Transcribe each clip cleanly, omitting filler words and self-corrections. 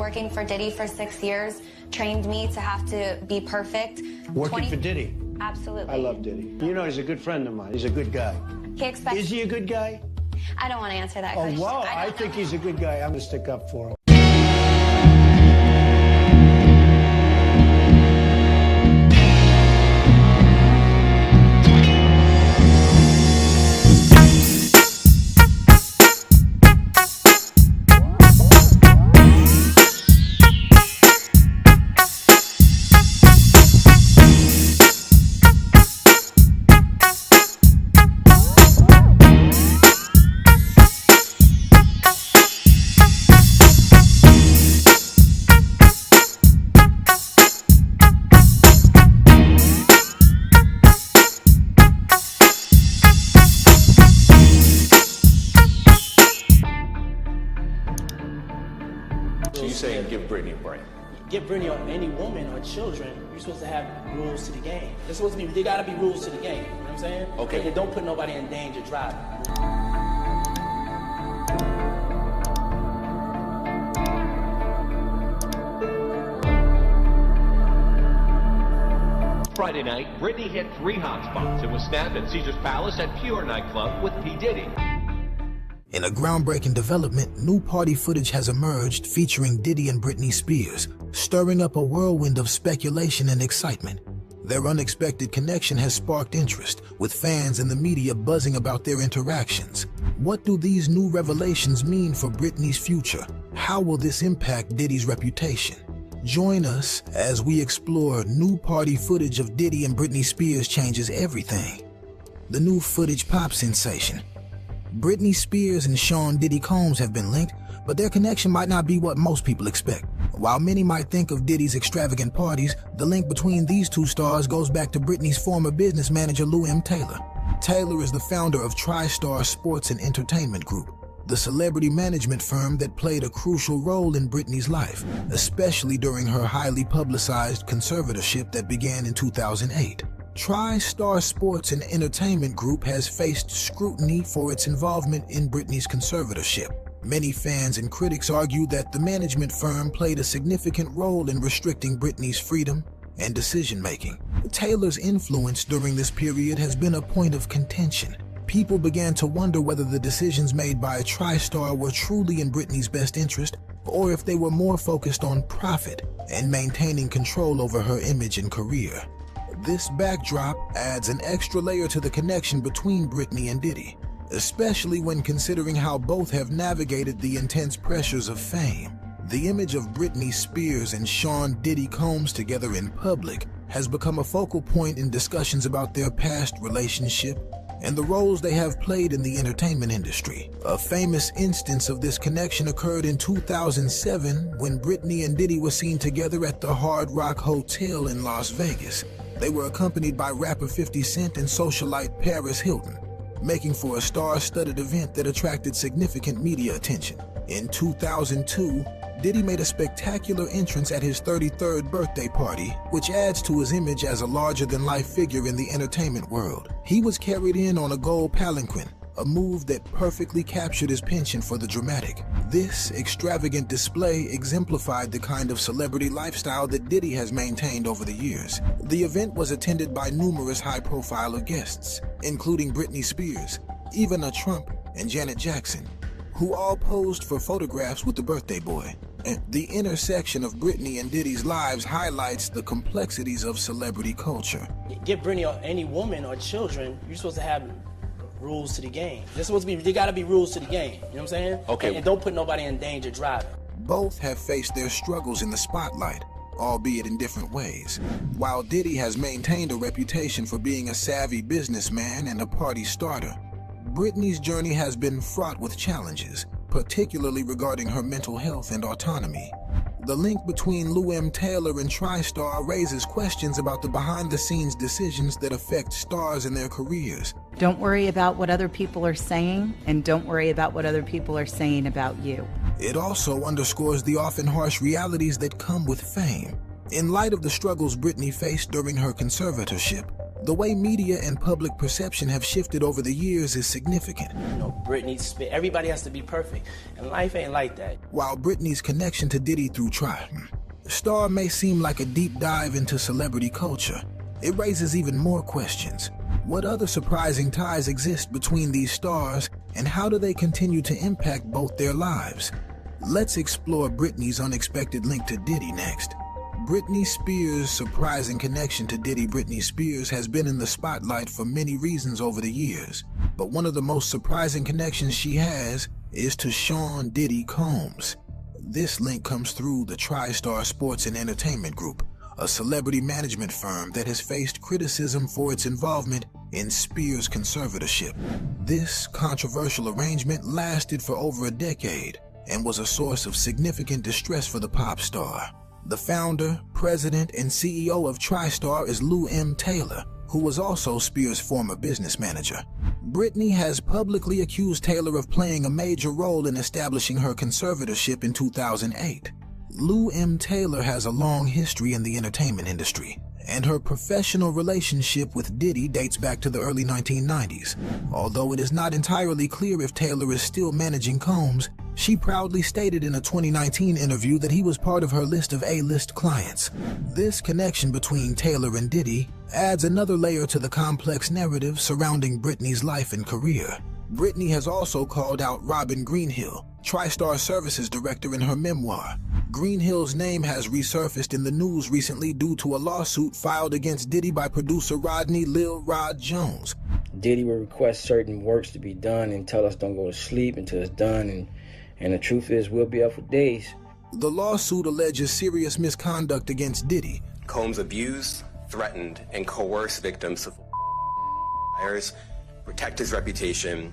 Working for Diddy for 6 years trained me to have to be perfect. Working for Diddy? Absolutely. I love Diddy. You know, he's a good friend of mine. He's a good guy. He expects... Is he a good guy? I don't want to answer that Oh, question. wow. I think he's a good guy. I'm going to stick up for him. So you saying give Britney a break? Give Britney or any woman or children, you're supposed to have rules to the game. There's supposed to be, there gotta be rules to the game. You know what I'm saying? Okay. And don't put nobody in danger driving. Friday night, Britney hit 3 hotspots and was snapped at Caesar's Palace at Pure nightclub with P. Diddy. In a groundbreaking development, new party footage has emerged featuring Diddy and Britney Spears, stirring up a whirlwind of speculation and excitement. Their unexpected connection has sparked interest, with fans and the media buzzing about their interactions. What do these new revelations mean for Britney's future? How will this impact Diddy's reputation? Join us as we explore new party footage of Diddy and Britney Spears changes everything. The new footage pop sensation. Britney Spears and Sean Diddy Combs have been linked, but their connection might not be what most people expect. While many might think of Diddy's extravagant parties, the link between these two stars goes back to Britney's former business manager Lou M. Taylor. Taylor is the founder of TriStar Sports and Entertainment Group, the celebrity management firm that played a crucial role in Britney's life, especially during her highly publicized conservatorship that began in 2008. TriStar Sports and Entertainment Group has faced scrutiny for its involvement in Britney's conservatorship. Many fans and critics argue that the management firm played a significant role in restricting Britney's freedom and decision-making. Taylor's influence during this period has been a point of contention. People began to wonder whether the decisions made by TriStar were truly in Britney's best interest, or if they were more focused on profit and maintaining control over her image and career. This backdrop adds an extra layer to the connection between Britney and Diddy, especially when considering how both have navigated the intense pressures of fame. The image of Britney Spears and Sean Diddy Combs together in public has become a focal point in discussions about their past relationship and the roles they have played in the entertainment industry. A famous instance of this connection occurred in 2007 when Britney and Diddy were seen together at the Hard Rock Hotel in Las Vegas. They were accompanied by rapper 50 Cent and socialite Paris Hilton, making for a star-studded event that attracted significant media attention. In 2002, Diddy made a spectacular entrance at his 33rd birthday party, which adds to his image as a larger-than-life figure in the entertainment world. He was carried in on a gold palanquin, a move that perfectly captured his penchant for the dramatic. This extravagant display exemplified the kind of celebrity lifestyle that Diddy has maintained over the years. The event was attended by numerous high-profile guests, including Britney Spears, Ivana Trump, and Janet Jackson, who all posed for photographs with the birthday boy. The intersection of Britney and Diddy's lives highlights the complexities of celebrity culture. Give Britney or any woman or children, you're supposed to have rules to the game. There's supposed to be, there gotta be rules to the game. You know what I'm saying? Okay. And don't put nobody in danger driving. Both have faced their struggles in the spotlight, albeit in different ways. While Diddy has maintained a reputation for being a savvy businessman and a party starter, Britney's journey has been fraught with challenges, particularly regarding her mental health and autonomy. The link between Lou M. Taylor and TriStar raises questions about the behind-the-scenes decisions that affect stars in their careers. Don't worry about what other people are saying, and don't worry about what other people are saying about you. It also underscores the often harsh realities that come with fame. In light of the struggles Britney faced during her conservatorship, The way media and public perception have shifted over the years is significant. You know, Britney, everybody has to be perfect, and life ain't like that. While Britney's connection to Diddy through Star may seem like a deep dive into celebrity culture, it raises even more questions. What other surprising ties exist between these stars, and how do they continue to impact both their lives? Let's explore Britney's unexpected link to Diddy next. Britney Spears' surprising connection to Diddy. Britney Spears has been in the spotlight for many reasons over the years, but one of the most surprising connections she has is to Sean Diddy Combs. This link comes through the TriStar Sports and Entertainment Group, a celebrity management firm that has faced criticism for its involvement in Spears' conservatorship. This controversial arrangement lasted for over a decade and was a source of significant distress for the pop star. The founder, president, and CEO of TriStar is Lou M. Taylor, who was also Spears' former business manager. Britney has publicly accused Taylor of playing a major role in establishing her conservatorship in 2008. Lou M. Taylor has a long history in the entertainment industry, and her professional relationship with Diddy dates back to the early 1990s. Although it is not entirely clear if Taylor is still managing Combs, she proudly stated in a 2019 interview that he was part of her list of A-list clients. This connection between Taylor and Diddy adds another layer to the complex narrative surrounding Britney's life and career. Britney has also called out Robin Greenhill, TriStar Services director, in her memoir. Greenhill's name has resurfaced in the news recently due to a lawsuit filed against Diddy by producer Rodney Lil Rod Jones. Diddy will request certain works to be done and tell us don't go to sleep until it's done, and the truth is we'll be up for days. The lawsuit alleges serious misconduct against Diddy. Combs abused, threatened, and coerced victims of liars, protect his reputation,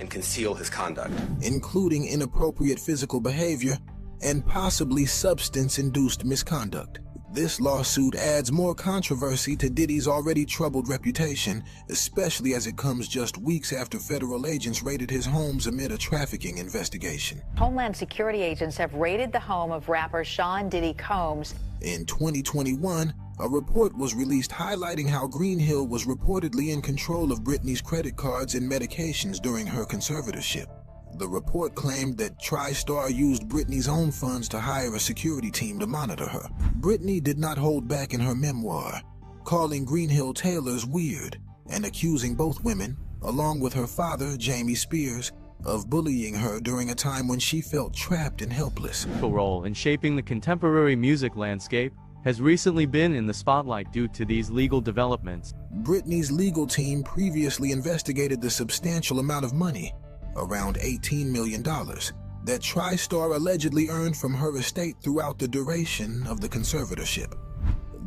and conceal his conduct, including inappropriate physical behavior and possibly substance-induced misconduct. This lawsuit adds more controversy to Diddy's already troubled reputation, especially as it comes just weeks after federal agents raided his homes amid a trafficking investigation. Homeland Security agents have raided the home of rapper Sean Diddy Combs. In 2021, a report was released highlighting how Greenhill was reportedly in control of Britney's credit cards and medications during her conservatorship. The report claimed that TriStar used Britney's own funds to hire a security team to monitor her. Britney did not hold back in her memoir, calling Greenhill Taylor's weird and accusing both women, along with her father, Jamie Spears, of bullying her during a time when she felt trapped and helpless. Her role in shaping the contemporary music landscape has recently been in the spotlight due to these legal developments. Britney's legal team previously investigated the substantial amount of money, around $18 million, that TriStar allegedly earned from her estate throughout the duration of the conservatorship.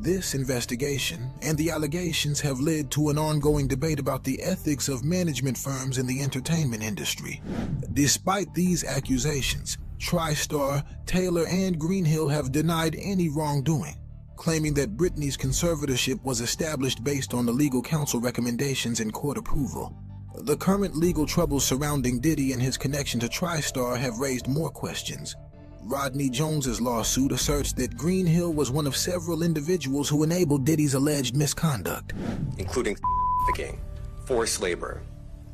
This investigation and the allegations have led to an ongoing debate about the ethics of management firms in the entertainment industry. Despite these accusations, TriStar, Taylor, and Greenhill have denied any wrongdoing, claiming that Britney's conservatorship was established based on the legal counsel recommendations and court approval. The current legal troubles surrounding Diddy and his connection to TriStar have raised more questions. Rodney Jones's lawsuit asserts that Greenhill was one of several individuals who enabled Diddy's alleged misconduct, including trafficking, forced labor,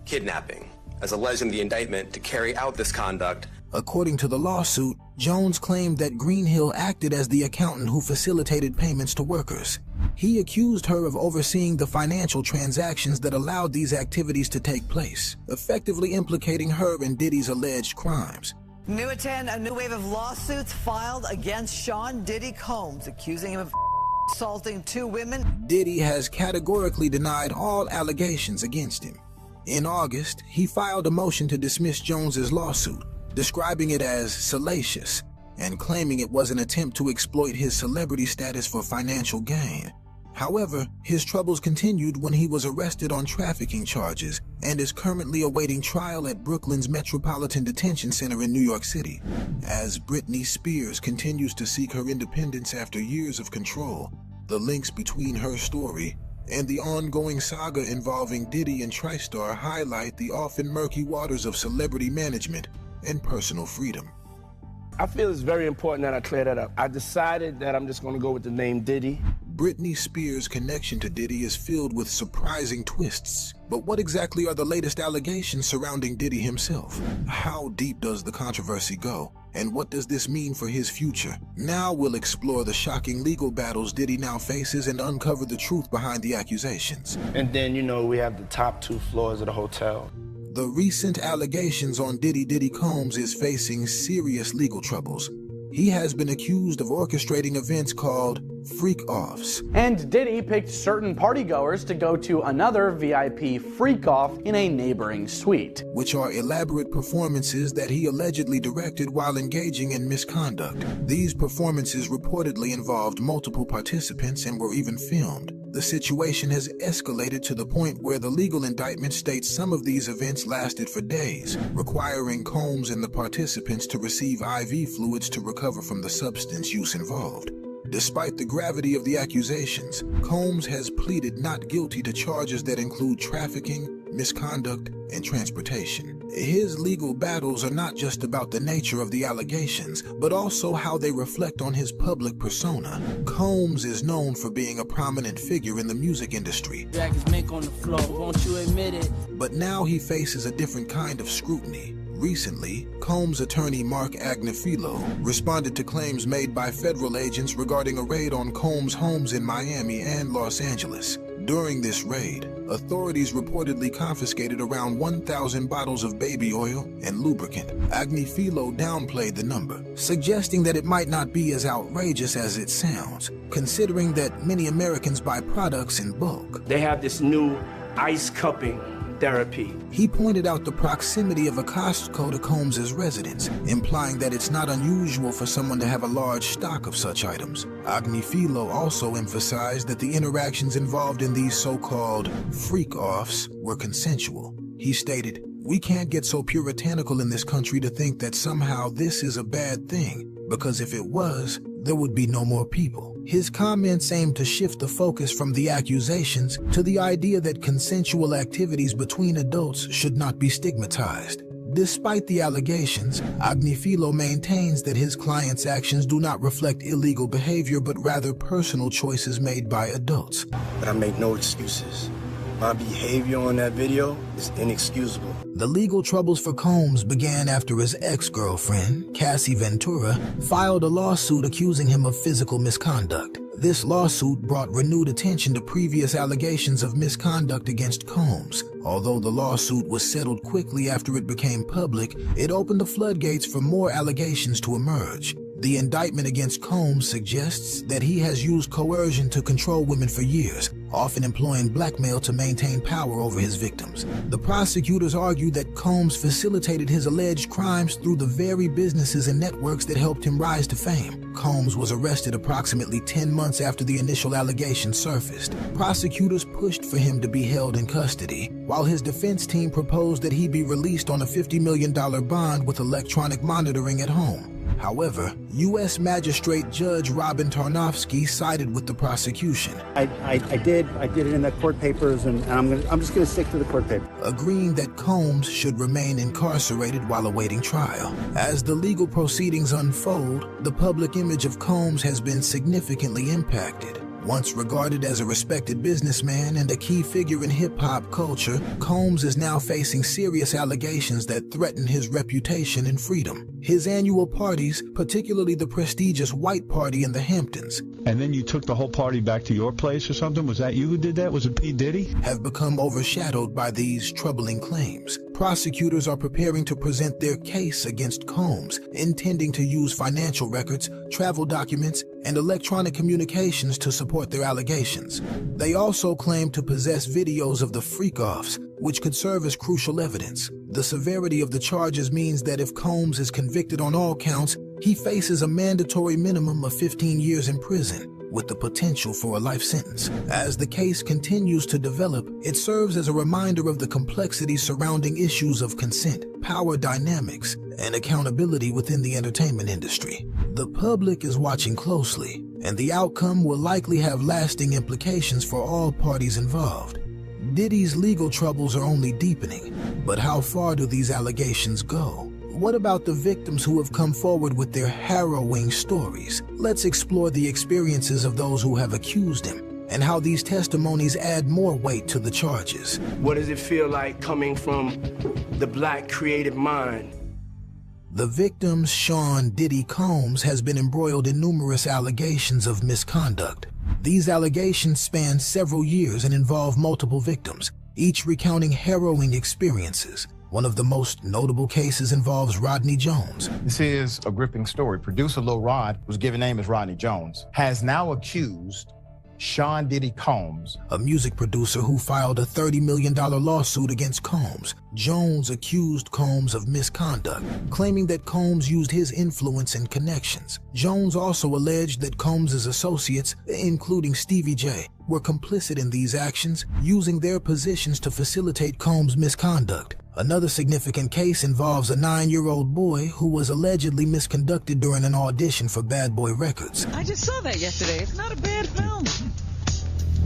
kidnapping, as alleged in the indictment. To carry out this conduct, according to the lawsuit, Jones claimed that Greenhill acted as the accountant who facilitated payments to workers. He accused her of overseeing the financial transactions that allowed these activities to take place, effectively implicating her in Diddy's alleged crimes. New at 10, a new wave of lawsuits filed against Sean Diddy Combs, accusing him of assaulting two women. Diddy has categorically denied all allegations against him. In August, he filed a motion to dismiss Jones's lawsuit, describing it as salacious and claiming it was an attempt to exploit his celebrity status for financial gain. However, his troubles continued when he was arrested on trafficking charges and is currently awaiting trial at Brooklyn's Metropolitan Detention Center in New York City. As Britney Spears continues to seek her independence after years of control, the links between her story and the ongoing saga involving Diddy and TriStar highlight the often murky waters of celebrity management and personal freedom. I feel it's very important that I clear that up. I decided that I'm just going to go with the name Diddy. Britney Spears' connection to Diddy is filled with surprising twists. But what exactly are the latest allegations surrounding Diddy himself? How deep does the controversy go? And what does this mean for his future? Now we'll explore the shocking legal battles Diddy now faces and uncover the truth behind the accusations. And then, you know, we have the top 2 floors of the hotel. The recent allegations on Diddy Combs is facing serious legal troubles. He has been accused of orchestrating events called freak-offs. And Diddy picked certain partygoers to go to another VIP freak-off in a neighboring suite, which are elaborate performances that he allegedly directed while engaging in misconduct. These performances reportedly involved multiple participants and were even filmed. The situation has escalated to the point where the legal indictment states some of these events lasted for days, requiring Combs and the participants to receive IV fluids to recover from the substance use involved. Despite the gravity of the accusations, Combs has pleaded not guilty to charges that include trafficking, misconduct, and transportation. His legal battles are not just about the nature of the allegations, but also how they reflect on his public persona. Combs is known for being a prominent figure in the music industry. Jack is mink on the floor, won't you admit it? But now he faces a different kind of scrutiny. Recently, Combs' attorney Mark Agnifilo responded to claims made by federal agents regarding a raid on Combs' homes in Miami and Los Angeles. During this raid, authorities reportedly confiscated around 1,000 bottles of baby oil and lubricant. Agnifilo downplayed the number, suggesting that it might not be as outrageous as it sounds, considering that many Americans buy products in bulk. They have this new ice cupping therapy. He pointed out the proximity of a Costco to Combs' residence, implying that it's not unusual for someone to have a large stock of such items. Agnifilo also emphasized that the interactions involved in these so-called freak-offs were consensual. He stated, "We can't get so puritanical in this country to think that somehow this is a bad thing, because if it was, there would be no more people." His comments aim to shift the focus from the accusations to the idea that consensual activities between adults should not be stigmatized. Despite the allegations, Agnifilo maintains that his client's actions do not reflect illegal behavior but rather personal choices made by adults. But I make no excuses. My behavior on that video is inexcusable. The legal troubles for Combs began after his ex-girlfriend, Cassie Ventura, filed a lawsuit accusing him of physical misconduct. This lawsuit brought renewed attention to previous allegations of misconduct against Combs. Although the lawsuit was settled quickly after it became public, it opened the floodgates for more allegations to emerge. The indictment against Combs suggests that he has used coercion to control women for years, often employing blackmail to maintain power over his victims. The prosecutors argue that Combs facilitated his alleged crimes through the very businesses and networks that helped him rise to fame. Combs was arrested approximately 10 months after the initial allegations surfaced. Prosecutors pushed for him to be held in custody, while his defense team proposed that he be released on a $50 million bond with electronic monitoring at home. However, U.S. Magistrate Judge Robin Tarnofsky sided with the prosecution. I did it in the court papers, and I'm just going to stick to the court paper. Agreeing that Combs should remain incarcerated while awaiting trial. As the legal proceedings unfold, the public image of Combs has been significantly impacted. Once regarded as a respected businessman and a key figure in hip-hop culture, Combs is now facing serious allegations that threaten his reputation and freedom. His annual parties, particularly the prestigious White Party in the Hamptons, and then you took the whole party back to your place or something? Was that you who did that? Was it P. Diddy? Have become overshadowed by these troubling claims. Prosecutors are preparing to present their case against Combs, intending to use financial records, travel documents, and electronic communications to support their allegations. They also claim to possess videos of the freak-offs, which could serve as crucial evidence. The severity of the charges means that if Combs is convicted on all counts, he faces a mandatory minimum of 15 years in prison, with the potential for a life sentence. As the case continues to develop, it serves as a reminder of the complexities surrounding issues of consent, power dynamics, and accountability within the entertainment industry. The public is watching closely, and the outcome will likely have lasting implications for all parties involved. Diddy's legal troubles are only deepening, but how far do these allegations go? what about the victims who have come forward with their harrowing stories? Let's explore the experiences of those who have accused him and how these testimonies add more weight to the charges. What does it feel like coming from the black creative mind? The victim, Sean Diddy Combs, has been embroiled in numerous allegations of misconduct. These allegations span several years and involve multiple victims, each recounting harrowing experiences. One of the most notable cases involves Rodney Jones. This is a gripping story. Producer Lil Rod, whose given name is Rodney Jones, has now accused Sean Diddy Combs, a music producer who filed a $30 million lawsuit against Combs. Jones accused Combs of misconduct, claiming that Combs used his influence and connections. Jones also alleged that Combs' associates, including Stevie J, were complicit in these actions, using their positions to facilitate Combs' misconduct. Another significant case involves a 9-year-old boy who was allegedly misconducted during an audition for Bad Boy Records. I just saw that yesterday. It's not a bad film.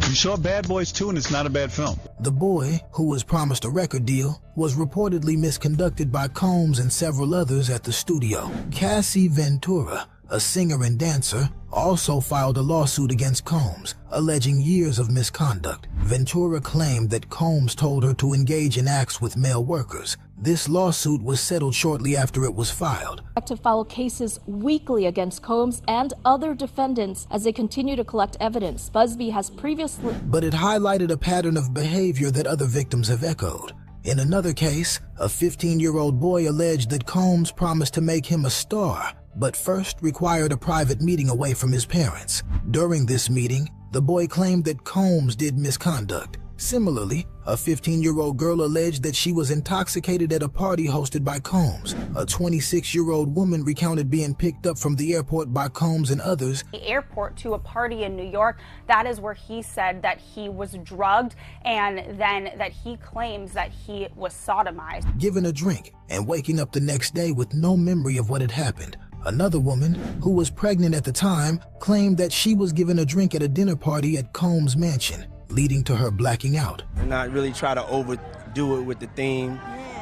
You saw Bad Boys 2 and it's not a bad film. The boy, who was promised a record deal, was reportedly misconducted by Combs and several others at the studio. Cassie Ventura, a singer and dancer, also filed a lawsuit against Combs, alleging years of misconduct. Ventura claimed that Combs told her to engage in acts with male workers. This lawsuit was settled shortly after it was filed. To file cases weekly against Combs and other defendants as they continue to collect evidence. Busby has previously... But it highlighted a pattern of behavior that other victims have echoed. In another case, a 15-year-old boy alleged that Combs promised to make him a star, but first required a private meeting away from his parents. During this meeting, the boy claimed that Combs did misconduct. Similarly, a 15-year-old girl alleged that she was intoxicated at a party hosted by Combs. A 26-year-old woman recounted being picked up from the airport by Combs and others. The airport to a party in New York, that is where he said that he was drugged and then that he claims that he was sodomized. Given a drink and waking up the next day with no memory of what had happened. Another woman, who was pregnant at the time, claimed that she was given a drink at a dinner party at Combs' mansion, leading to her blacking out. And not really try to overdo it with the theme,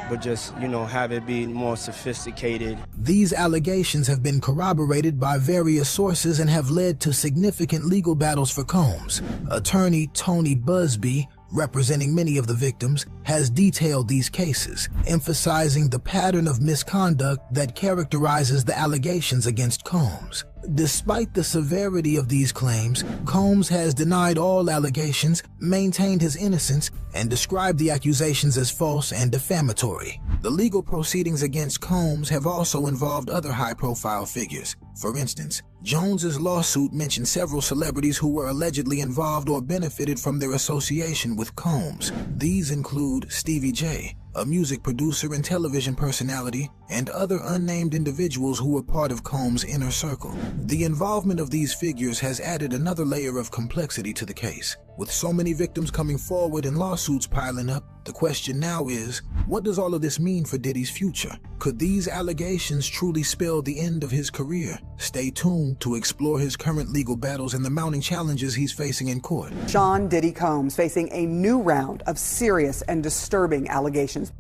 but just, have it be more sophisticated. These allegations have been corroborated by various sources and have led to significant legal battles for Combs. Attorney Tony Busby, representing many of the victims, has detailed these cases, emphasizing the pattern of misconduct that characterizes the allegations against Combs. Despite the severity of these claims, Combs has denied all allegations, maintained his innocence, and described the accusations as false and defamatory. The legal proceedings against Combs have also involved other high-profile figures. For instance, Jones's lawsuit mentioned several celebrities who were allegedly involved or benefited from their association with Combs. These include Stevie J, a music producer and television personality, and other unnamed individuals who were part of Combs' inner circle. The involvement of these figures has added another layer of complexity to the case. With so many victims coming forward and lawsuits piling up, the question now is, what does all of this mean for Diddy's future? Could these allegations truly spell the end of his career? Stay tuned to explore his current legal battles and the mounting challenges he's facing in court. Sean Diddy Combs facing a new round of serious and disturbing allegations.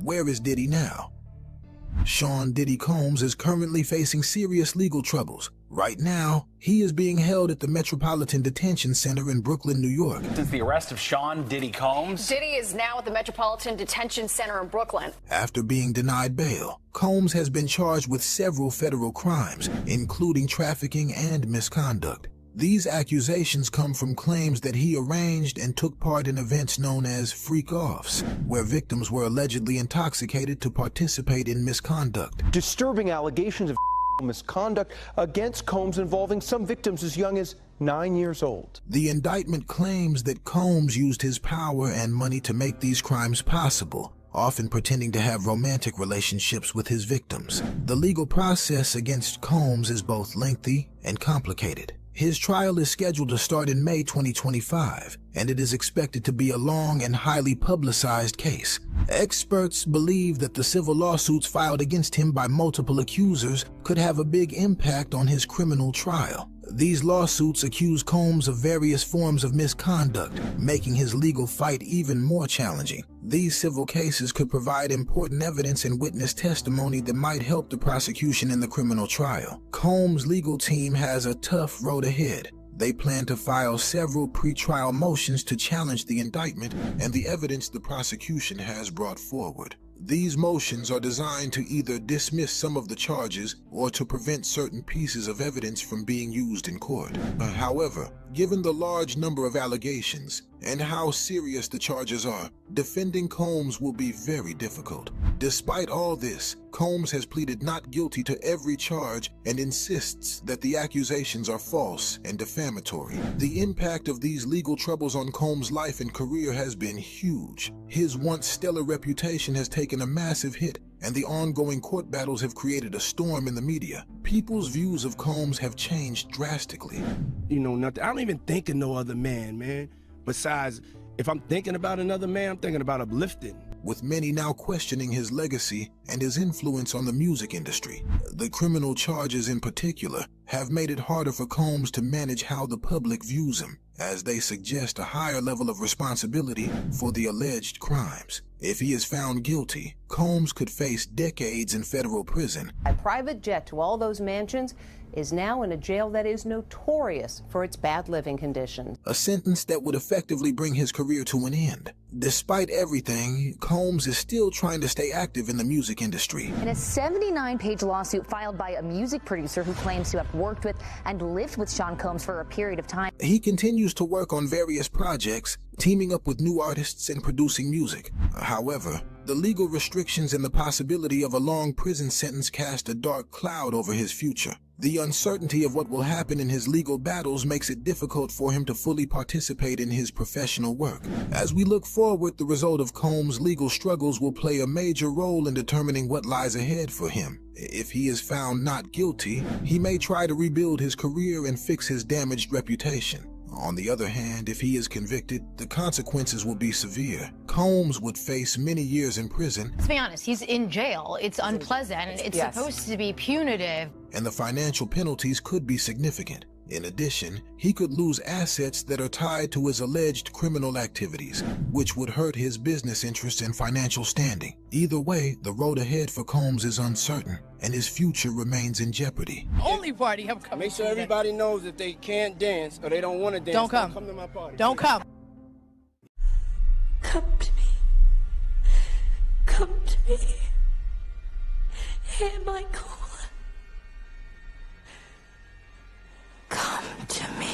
Where is Diddy now? Sean Diddy Combs is currently facing serious legal troubles. Right now, he is being held at the Metropolitan Detention Center in Brooklyn, New York. Since the arrest of Sean Diddy Combs, Diddy is now at the Metropolitan Detention Center in Brooklyn. After being denied bail, Combs has been charged with several federal crimes, including trafficking and misconduct. These accusations come from claims that he arranged and took part in events known as freak-offs, where victims were allegedly intoxicated to participate in misconduct. Disturbing allegations of misconduct against Combs involving some victims as young as 9 years old. The indictment claims that Combs used his power and money to make these crimes possible, often pretending to have romantic relationships with his victims. The legal process against Combs is both lengthy and complicated. His trial is scheduled to start in May 2025, and it is expected to be a long and highly publicized case. Experts believe that the civil lawsuits filed against him by multiple accusers could have a big impact on his criminal trial. These lawsuits accuse Combs of various forms of misconduct, making his legal fight even more challenging. These civil cases could provide important evidence and witness testimony that might help the prosecution in the criminal trial. Combs' legal team has a tough road ahead. They plan to file several pretrial motions to challenge the indictment and the evidence the prosecution has brought forward. These motions are designed to either dismiss some of the charges or to prevent certain pieces of evidence from being used in court. However, given the large number of allegations and how serious the charges are, defending Combs will be very difficult. Despite all this, Combs has pleaded not guilty to every charge and insists that the accusations are false and defamatory. The impact of these legal troubles on Combs' life and career has been huge. His once stellar reputation has taken a massive hit, and the ongoing court battles have created a storm in the media. People's views of Combs have changed drastically. You know, nothing. I don't even think of no other man. Besides, if I'm thinking about another man, I'm thinking about uplifting. With many now questioning his legacy and his influence on the music industry. The criminal charges in particular have made it harder for Combs to manage how the public views him, as they suggest a higher level of responsibility for the alleged crimes. If he is found guilty, Combs could face decades in federal prison. A private jet to all those mansions is now in a jail that is notorious for its bad living conditions. A sentence that would effectively bring his career to an end. Despite everything, Combs is still trying to stay active in the music industry. In a 79-page lawsuit filed by a music producer who claims to have worked with and lived with Sean Combs for a period of time. He continues to work on various projects, teaming up with new artists and producing music. However, the legal restrictions and the possibility of a long prison sentence cast a dark cloud over his future. The uncertainty of what will happen in his legal battles makes it difficult for him to fully participate in his professional work. As we look forward, the result of Combs' legal struggles will play a major role in determining what lies ahead for him. If he is found not guilty, he may try to rebuild his career and fix his damaged reputation. On the other hand, if he is convicted, the consequences will be severe. Combs would face many years in prison. Let's be honest, he's in jail. It's unpleasant. It's supposed to be punitive. And the financial penalties could be significant. In addition, he could lose assets that are tied to his alleged criminal activities, which would hurt his business interests and financial standing. Either way, the road ahead for Combs is uncertain, and his future remains in jeopardy. Only party I'm coming. Make sure everybody knows if they can't dance or they don't want to dance. Don't come. Come to my party. Don't come. Come to me. Come to me. Hey, Michael. Come to me.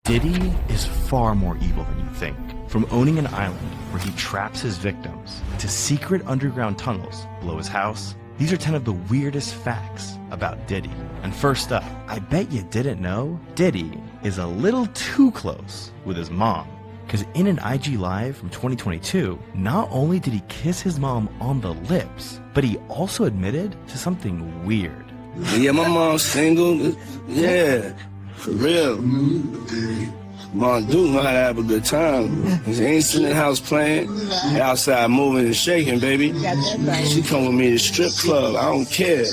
Diddy is far more evil than you think. From owning an island where he traps his victims to secret underground tunnels below his house, these are 10 of the weirdest facts about Diddy. And first up, I bet you didn't know, Diddy is a little too close with his mom. Because in an IG Live from 2022, not only did he kiss his mom on the lips, but he also admitted to something weird. Yeah, my mom's single. Yeah, for real. Mom do know how to have a good time. She ain't sitting in the house playing. Outside moving and shaking, baby. She come with me to strip club. I don't care.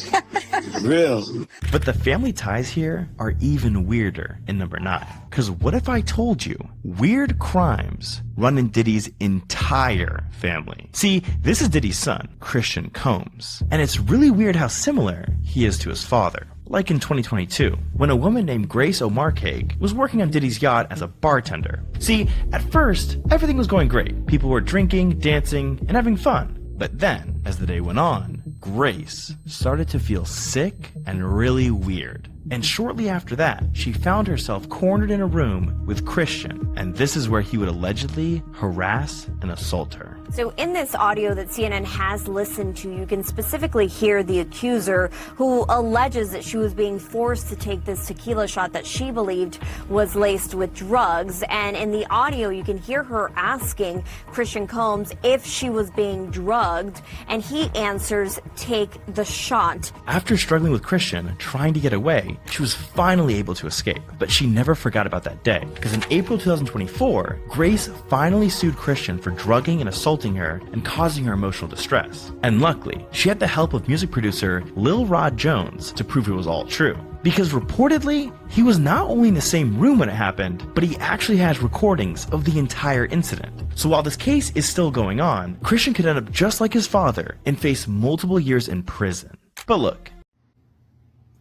Real. But the family ties here are even weirder in number 9. Because what if I told you weird crimes run in Diddy's entire family? See, this is Diddy's son, Christian Combs. And it's really weird how similar he is to his father. Like in 2022, when a woman named Grace O'Marcaig was working on Diddy's yacht as a bartender. See, at first, everything was going great. People were drinking, dancing, and having fun. But then, as the day went on, Grace started to feel sick and really weird. And shortly after that, she found herself cornered in a room with Christian, and this is where he would allegedly harass and assault her. So in this audio that CNN has listened to, you can specifically hear the accuser who alleges that she was being forced to take this tequila shot that she believed was laced with drugs. And in the audio, you can hear her asking Christian Combs if she was being drugged, and he answers, "Take the shot." After struggling with Christian, trying to get away, she was finally able to escape. But she never forgot about that day, because in April 2024, Grace finally sued Christian for drugging and assaulting her and causing her emotional distress. And luckily, she had the help of music producer Lil Rod Jones to prove it was all true. Because reportedly, he was not only in the same room when it happened, but he actually has recordings of the entire incident. So while this case is still going on, Christian could end up just like his father and face multiple years in prison. But look.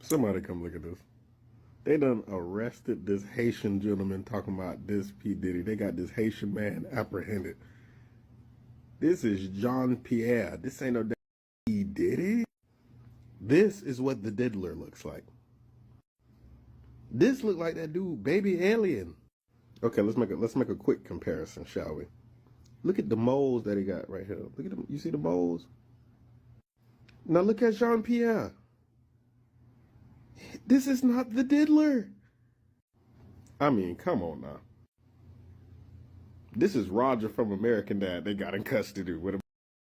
Somebody come look at this. They done arrested this Haitian gentleman talking about this P. Diddy. They got this Haitian man apprehended. This is Jean Pierre. This ain't no damn P. Diddy. This is what the Diddler looks like. This look like that dude, Baby Alien. Okay, let's make a quick comparison, shall we? Look at the moles that he got right here. Look at them. You see the moles? Now look at Jean Pierre. This is not the Diddler. I mean, come on now. This is Roger from American Dad. They got in custody with a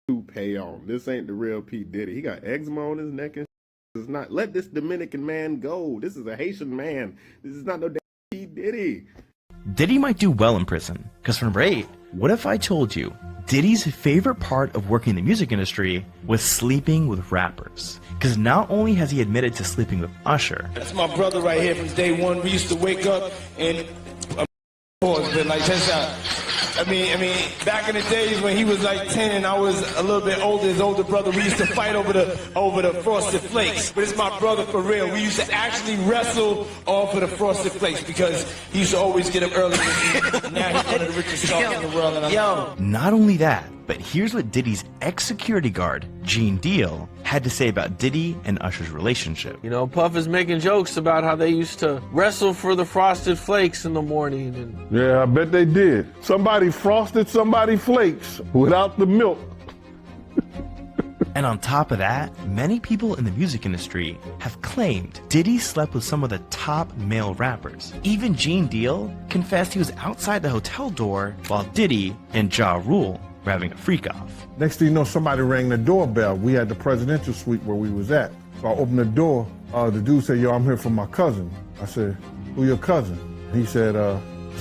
toupee on. This ain't the real P. Diddy. He got eczema on his neck and is not. Let this Dominican man go. This is a Haitian man. This is not no damn P. Diddy. Diddy might do well in prison, because for number 8, what if I told you Diddy's favorite part of working in the music industry was sleeping with rappers? Because not only has he admitted to sleeping with Usher. That's my brother right here from day one. We used to wake up and pause, but like check this out. I mean, back in the days when he was like 10 and I was a little bit older, his older brother, we used to fight over the Frosted Flakes. But it's my brother for real. We used to actually wrestle off of the Frosted Flakes because he used to always get up early. Now he's one of the richest stars in the world. And Not only that, but here's what Diddy's ex-security guard, Gene Deal, had to say about Diddy and Usher's relationship. You know, Puff is making jokes about how they used to wrestle for the Frosted Flakes in the morning. And yeah, I bet they did. Somebody frosted somebody flakes without the milk. And on top of that, many people in the music industry have claimed Diddy slept with some of the top male rappers. Even Gene Deal confessed he was outside the hotel door while Diddy and Ja Rule were having a freak-off. Next thing you know, somebody rang the doorbell. We had the presidential suite where we was at. So I opened the door. The dude said, yo, I'm here for my cousin. I said, who your cousin? He said,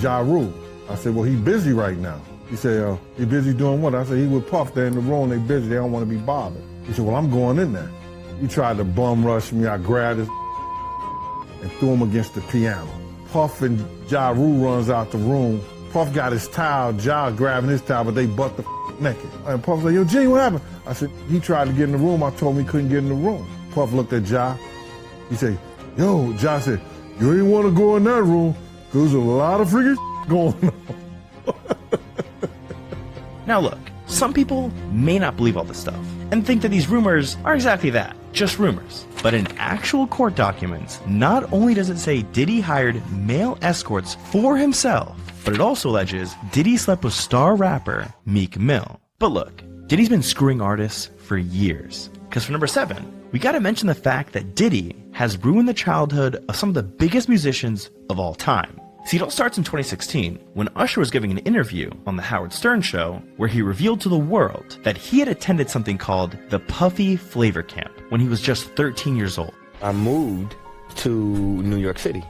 Ja Rule. I said, well, he busy right now. He said, he busy doing what? I said, he with Puff. They're in the room. They busy. They don't want to be bothered. He said, well, I'm going in there. He tried to bum rush me. I grabbed his and threw him against the piano. Puff and Ja Rule runs out the room. Puff got his towel, Ja grabbing his towel, but they butt the naked. And Puff said, yo, Gene, what happened? I said, he tried to get in the room. I told him he couldn't get in the room. Puff looked at Ja. He said, yo, Ja said, you ain't want to go in that room because there's a lot of freaking going on. Now look, some people may not believe all this stuff and think that these rumors are exactly that, just rumors. But in actual court documents, not only does it say Diddy hired male escorts for himself, but it also alleges Diddy slept with star rapper Meek Mill. But look, Diddy's been screwing artists for years. Because for number 7, we gotta mention the fact that Diddy has ruined the childhood of some of the biggest musicians of all time. See, it all starts in 2016, when Usher was giving an interview on The Howard Stern Show, where he revealed to the world that he had attended something called the Puffy Flavor Camp when he was just 13 years old. I moved to New York City,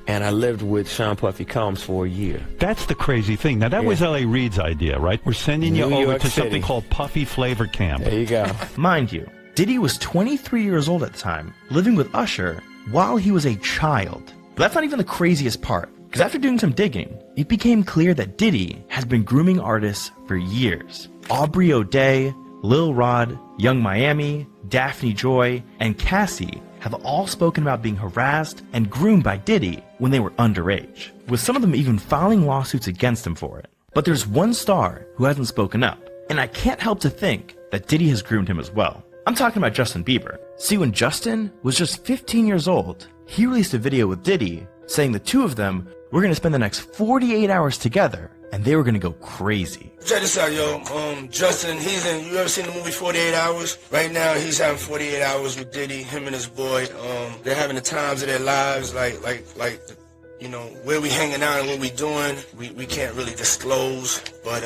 and I lived with Sean Puffy Combs for a year. That's the crazy thing. Now, that was L.A. Reid's idea, right? We're sending you over to something called Puffy Flavor Camp. There you go. Mind you, Diddy was 23 years old at the time, living with Usher while he was a child. But that's not even the craziest part. Because after doing some digging, it became clear that Diddy has been grooming artists for years. Aubrey O'Day, Lil Rod, Young Miami, Daphne Joy, and Cassie have all spoken about being harassed and groomed by Diddy when they were underage, with some of them even filing lawsuits against him for it. But there's one star who hasn't spoken up, and I can't help to think that Diddy has groomed him as well. I'm talking about Justin Bieber. See, when Justin was just 15 years old, he released a video with Diddy saying the two of them were going to spend the next 48 hours together, and they were going to go crazy. Check this out, yo. Justin, you ever seen the movie 48 Hours? Right now, he's having 48 hours with Diddy, him and his boy. They're having the times of their lives, like, you know, where we hanging out and what we doing, we can't really disclose, but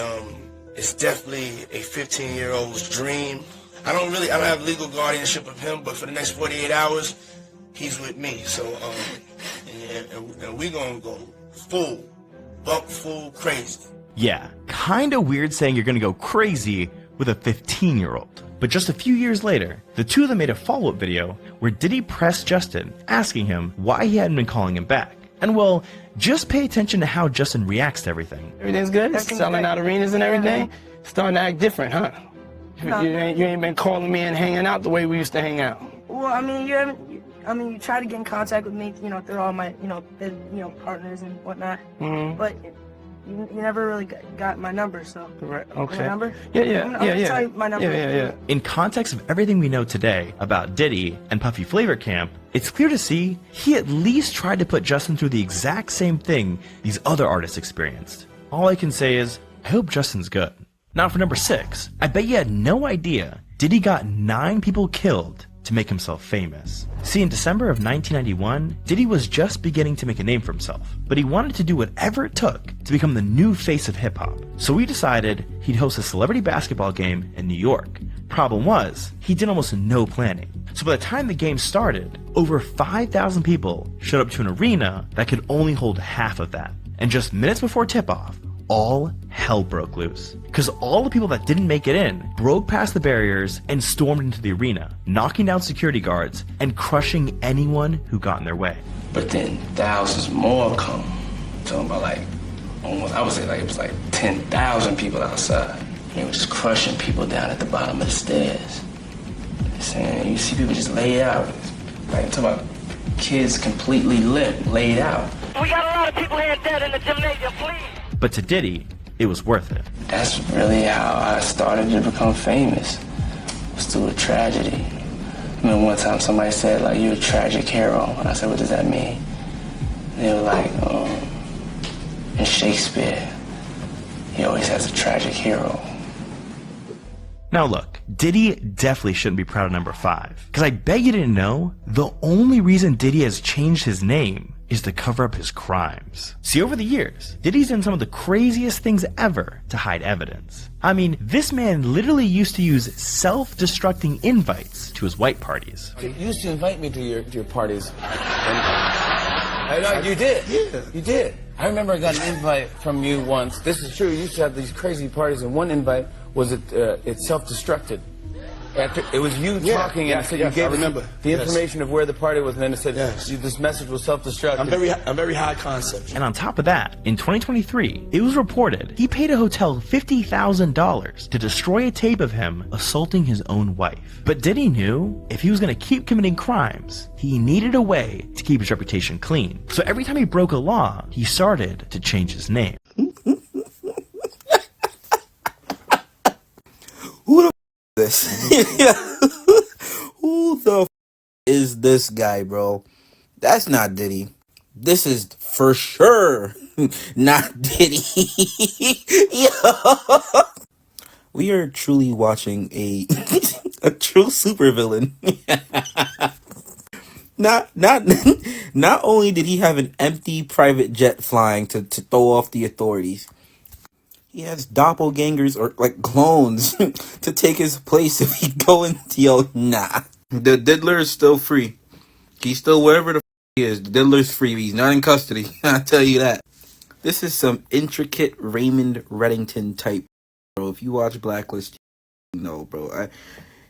it's definitely a 15-year-old's dream. I don't have legal guardianship of him, but for the next 48 hours, he's with me. So, and we gonna go full crazy. Yeah, kinda weird saying you're gonna go crazy with a 15-year-old. But just a few years later, the two of them made a follow-up video where Diddy pressed Justin, asking him why he hadn't been calling him back. And well, just pay attention to how Justin reacts to everything. Everything's good? Selling out arenas and everything? Starting to act different, huh? No. You ain't been calling me and hanging out the way we used to hang out. Well, I mean, you try to get in contact with me, through all my, partners and whatnot. Mm-hmm. But you never really got my number, so. Right. Okay. My number? Yeah. I'm gonna tell you my number. Yeah. In context of everything we know today about Diddy and Puffy Flavor Camp, it's clear to see he at least tried to put Justin through the exact same thing these other artists experienced. All I can say is, I hope Justin's good. Now for number 6, I bet you had no idea Diddy got 9 people killed to make himself famous. See, in December of 1991, Diddy was just beginning to make a name for himself, but he wanted to do whatever it took to become the new face of hip-hop. So he decided he'd host a celebrity basketball game in New York. Problem was, he did almost no planning. So by the time the game started, over 5,000 people showed up to an arena that could only hold half of that. And just minutes before tip-off, all hell broke loose. Because all the people that didn't make it in broke past the barriers and stormed into the arena, knocking down security guards and crushing anyone who got in their way. But then thousands more come. I'm talking about almost, I would say it was 10,000 people outside. They were just crushing people down at the bottom of the stairs. Saying, you see people just laid out. I'm talking about kids completely limp, laid out. We got a lot of people here dead in the gymnasium, please. But to Diddy, it was worth it. That's really how I started to become famous. It was through a tragedy. I mean, one time somebody said, you're a tragic hero. And I said, what does that mean? And they were like, in Shakespeare, he always has a tragic hero. Now look, Diddy definitely shouldn't be proud of number 5. Because I bet you didn't know, the only reason Diddy has changed his name is to cover up his crimes. See, over the years, Diddy's done some of the craziest things ever to hide evidence. I mean, this man literally used to use self-destructing invites to his white parties. You used to invite me to your parties. I know, you did. Yeah. You did. I remember I got an invite from you once. This is true. You used to have these crazy parties, and one invite was it self-destructed. It was you talking, and it said you gave the information of where the party was, and then it said this message was self-destructed. I'm very high concept. And on top of that, in 2023, it was reported he paid a hotel $50,000 to destroy a tape of him assaulting his own wife. But Diddy knew if he was going to keep committing crimes, he needed a way to keep his reputation clean. So every time he broke a law, he started to change his name. Who the this? Who the is this guy, bro? That's not Diddy. This is for sure not Diddy. We are truly watching a true supervillain. Not only did he have an empty private jet flying to throw off the authorities, he has doppelgangers or clones to take his place if he go into nah. The diddler is still free. He's still wherever the he is. The diddler's free. He's not in custody. I tell you that. This is some intricate Raymond Reddington type, bro. If you watch Blacklist, you know, bro.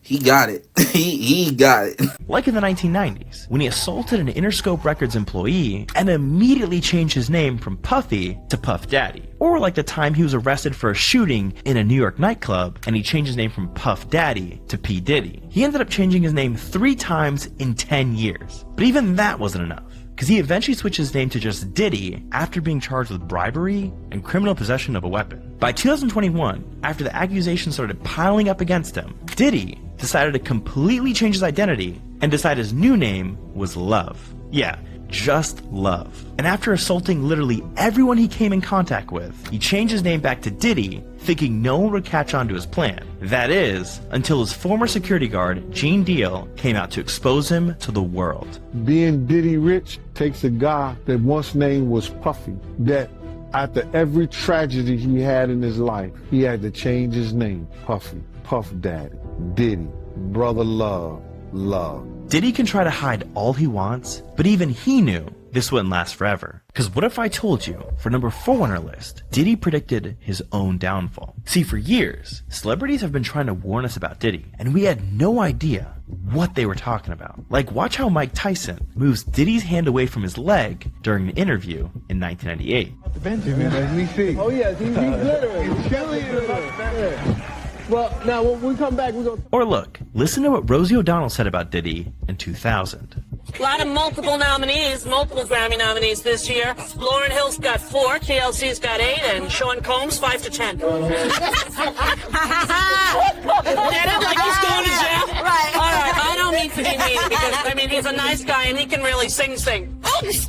He got it. he got it. Like in the 1990s, when he assaulted an Interscope Records employee and immediately changed his name from Puffy to Puff Daddy. Or like the time he was arrested for a shooting in a New York nightclub and he changed his name from Puff Daddy to P. Diddy. He ended up changing his name 3 times in 10 years. But even that wasn't enough, because he eventually switched his name to just Diddy after being charged with bribery and criminal possession of a weapon. By 2021, after the accusations started piling up against him, Diddy decided to completely change his identity and decide his new name was Love. Yeah, just Love. And after assaulting literally everyone he came in contact with, he changed his name back to Diddy, thinking no one would catch on to his plan. That is, until his former security guard, Gene Deal, came out to expose him to the world. Being Diddy rich takes a guy that once name was Puffy, that after every tragedy he had in his life, he had to change his name. Puffy, Puff Daddy, Diddy, Brother Love, Love. Diddy can try to hide all he wants, but even he knew this wouldn't last forever. Cause what if I told you, for number 4 on our list, Diddy predicted his own downfall? See, for years, celebrities have been trying to warn us about Diddy, and we had no idea what they were talking about. Like, watch how Mike Tyson moves Diddy's hand away from his leg during an interview in 1998. Oh yeah, he's glittering. Well, now when we come back, we're going to... Or look, listen to what Rosie O'Donnell said about Diddy in 2000. A lot of multiple nominees, multiple Grammy nominees this year. Lauryn Hill's got 4, TLC's got 8, and Sean Combs 5 to 10. Get it? Like he's going to jail? Right. All right, I don't mean to be mean because, I mean, he's a nice guy and he can really sing. Oops!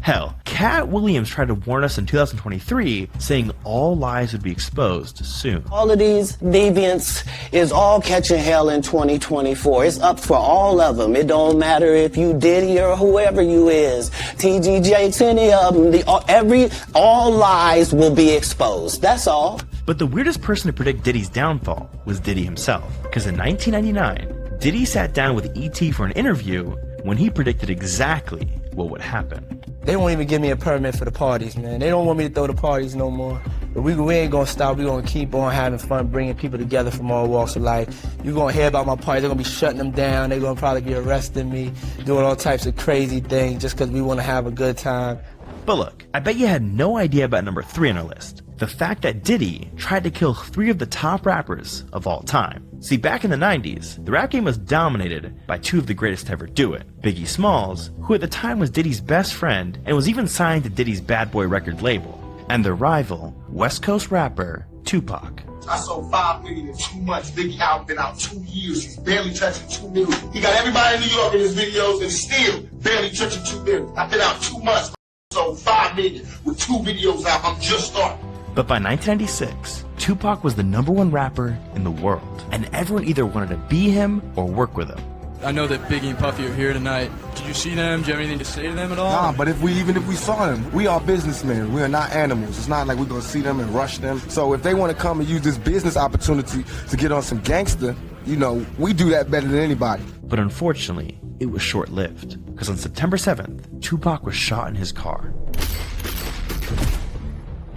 Hell, Cat Williams tried to warn us in 2023, saying all lies would be exposed soon. All of these deviants is all catching hell in 2024. It's up for all of them. It don't matter if you Diddy or whoever you is, TG Jakes, any of them. All lies will be exposed. That's all. But the weirdest person to predict Diddy's downfall was Diddy himself, because in 1999, Diddy sat down with E.T. for an interview when he predicted exactly what would happen. They won't even give me a permit for the parties, man. They don't want me to throw the parties no more. But we ain't gonna stop. We gonna keep on having fun, bringing people together from all walks of life. You're gonna hear about my parties. They're gonna be shutting them down. They're gonna probably be arresting me, doing all types of crazy things just because we want to have a good time. But look, I bet you had no idea about number 3 on our list. The fact that Diddy tried to kill 3 of the top rappers of all time. See, back in the 90s, the rap game was dominated by 2 of the greatest to ever do it. Biggie Smalls, who at the time was Diddy's best friend and was even signed to Diddy's Bad Boy record label, and their rival, West Coast rapper, Tupac. I sold 5 million in 2 months. Biggie out been out 2 years. He's barely touching 2 million. He got everybody in New York in his videos and still barely touching 2 million. I've been out 2 months, sold 5 million with 2 videos out. I'm just starting. But by 1996, Tupac was the #1 rapper in the world, and everyone either wanted to be him or work with him. I know that Biggie and Puffy are here tonight. Did you see them? Do you have anything to say to them at all? Nah, but even if we saw them, we are businessmen. We are not animals. It's not like we're gonna see them and rush them. So if they want to come and use this business opportunity to get on some gangster, you know, we do that better than anybody. But unfortunately, it was short-lived, because on September 7th, Tupac was shot in his car.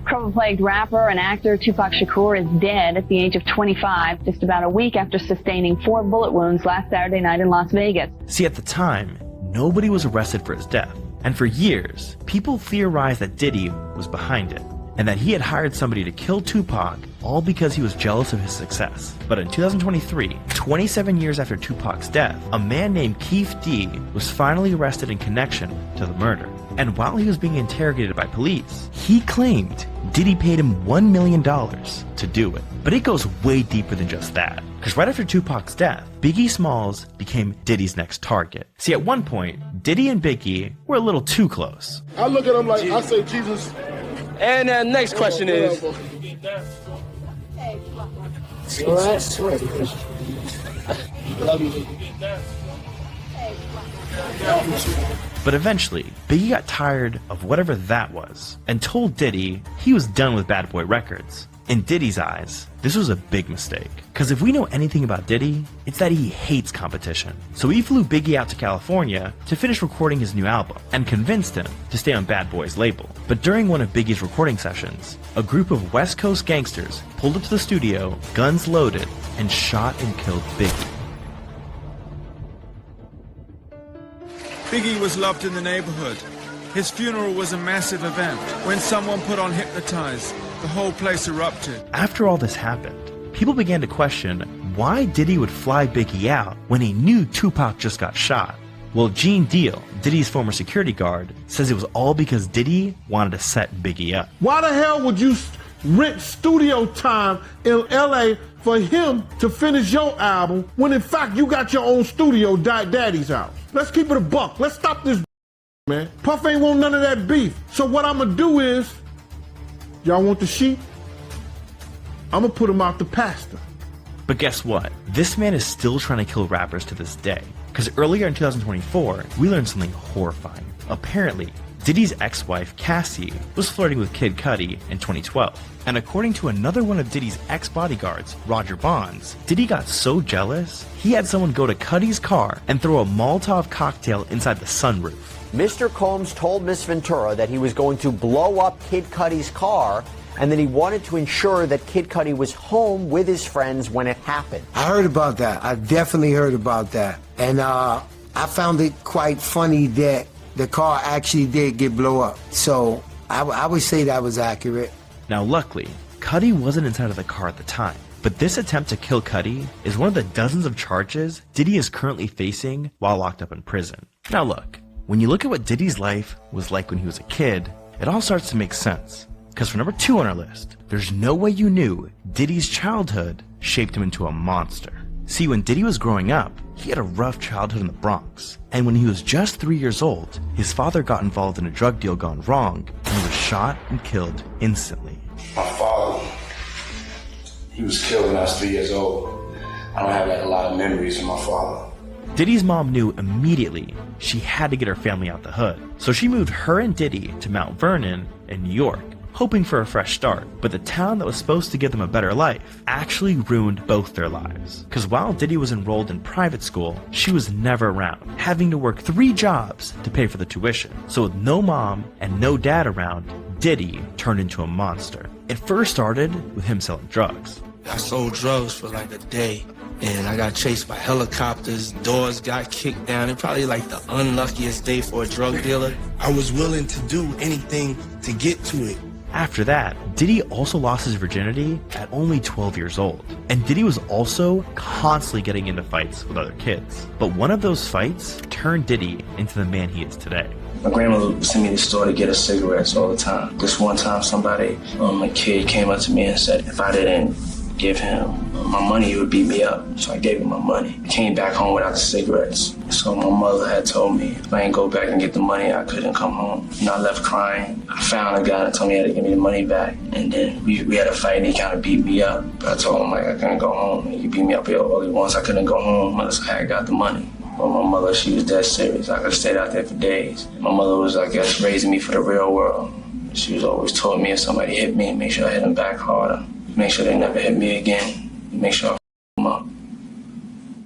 Trauma-plagued rapper and actor Tupac Shakur is dead at the age of 25, just about a week after sustaining 4 bullet wounds last Saturday night in Las Vegas. See, at the time, nobody was arrested for his death, and for years, people theorized that Diddy was behind it, and that he had hired somebody to kill Tupac all because he was jealous of his success. But in 2023, 27 years after Tupac's death, a man named Keith D was finally arrested in connection to the murder. And while he was being interrogated by police, he claimed Diddy paid him $1 million to do it. But it goes way deeper than just that. Because right after Tupac's death, Biggie Smalls became Diddy's next target. See, at one point, Diddy and Biggie were a little too close. I look at him like, I say, Jesus. And next question is... But eventually, Biggie got tired of whatever that was and told Diddy he was done with Bad Boy Records. In Diddy's eyes, this was a big mistake. Because if we know anything about Diddy, it's that he hates competition. So he flew Biggie out to California to finish recording his new album and convinced him to stay on Bad Boy's label. But during one of Biggie's recording sessions, a group of West Coast gangsters pulled up to the studio, guns loaded, and shot and killed Biggie. Biggie was loved in the neighborhood. His funeral was a massive event. When someone put on Hypnotize, the whole place erupted. After all this happened, people began to question why Diddy would fly Biggie out when he knew Tupac just got shot. Well, Gene Deal, Diddy's former security guard, says it was all because Diddy wanted to set Biggie up. Why the hell would you rent studio time in LA for him to finish your album when in fact you got your own studio, Daddy's house? Let's keep it a buck. Let's stop this, man. Puff ain't want none of that beef. So what I'm gonna do is, y'all want the sheep? I'm gonna put them out to pasture. But guess what? This man is still trying to kill rappers to this day. Because earlier in 2024, we learned something horrifying. Apparently, Diddy's ex-wife, Cassie, was flirting with Kid Cudi in 2012. And according to another one of Diddy's ex-bodyguards, Roger Bonds, Diddy got so jealous, he had someone go to Cudi's car and throw a Molotov cocktail inside the sunroof. Mr. Combs told Miss Ventura that he was going to blow up Kid Cudi's car, and that he wanted to ensure that Kid Cudi was home with his friends when it happened. I heard about that. I definitely heard about that. And I found it quite funny that the car actually did get blown up. So I would say that was accurate. Now luckily, Cudi wasn't inside of the car at the time. But this attempt to kill Cudi is one of the dozens of charges Diddy is currently facing while locked up in prison. Now look, when you look at what Diddy's life was like when he was a kid, it all starts to make sense. Because for number 2 on our list, there's no way you knew Diddy's childhood shaped him into a monster. See, when Diddy was growing up, he had a rough childhood in the Bronx. And when he was just 3 years old, his father got involved in a drug deal gone wrong, and he was shot and killed instantly. My father, he was killed when I was 3 years old. I don't have like a lot of memories of my father. Diddy's mom knew immediately she had to get her family out the hood. So she moved her and Diddy to Mount Vernon in New York, hoping for a fresh start. But the town that was supposed to give them a better life actually ruined both their lives. Because while Diddy was enrolled in private school, she was never around, having to work 3 jobs to pay for the tuition. So with no mom and no dad around, Diddy turned into a monster. It first started with him selling drugs. I sold drugs for like a day, and I got chased by helicopters, doors got kicked down. It probably like the unluckiest day for a drug dealer. I was willing to do anything to get to it. After that, Diddy also lost his virginity at only 12 years old. And Diddy was also constantly getting into fights with other kids. But one of those fights turned Diddy into the man he is today. My grandmother would send me to the store to get us cigarettes all the time. This one time a kid came up to me and said if I didn't give him my money, he would beat me up. So I gave him my money. I came back home without the cigarettes. So my mother had told me if I didn't go back and get the money, I couldn't come home. And I left crying. I found a guy that told me he had to give me the money back. And then we had a fight and he kind of beat me up. But I told him like I couldn't go home. He beat me up all he wants. I couldn't go home unless I had got the money. But my mother, she was dead serious. I could have stayed out there for days. My mother was, I guess, raising me for the real world. She was always telling me if somebody hit me, make sure I hit them back harder. Make sure they never hit me again. Make sure I f them up.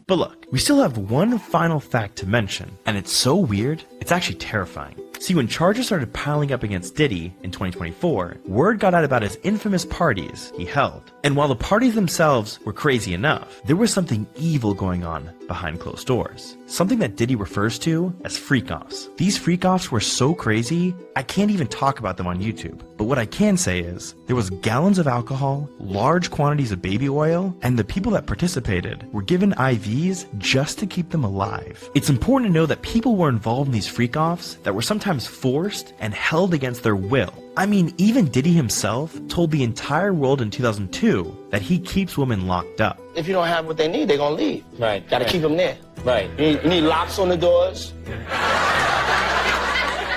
But look, we still have one final fact to mention, and it's so weird, it's actually terrifying. See, when charges started piling up against Diddy in 2024, word got out about his infamous parties he held. And while the parties themselves were crazy enough, there was something evil going on behind closed doors. Something that Diddy refers to as freak-offs. These freak-offs were so crazy, I can't even talk about them on YouTube. But what I can say is, there was gallons of alcohol, large quantities of baby oil, and the people that participated were given IVs just to keep them alive. It's important to know that people were involved in these freak-offs that were sometimes forced and held against their will. I mean, even Diddy himself told the entire world in 2002 that he keeps women locked up. If you don't have what they need, they're gonna leave. Right. Gotta keep them there. Right. You need locks on the doors.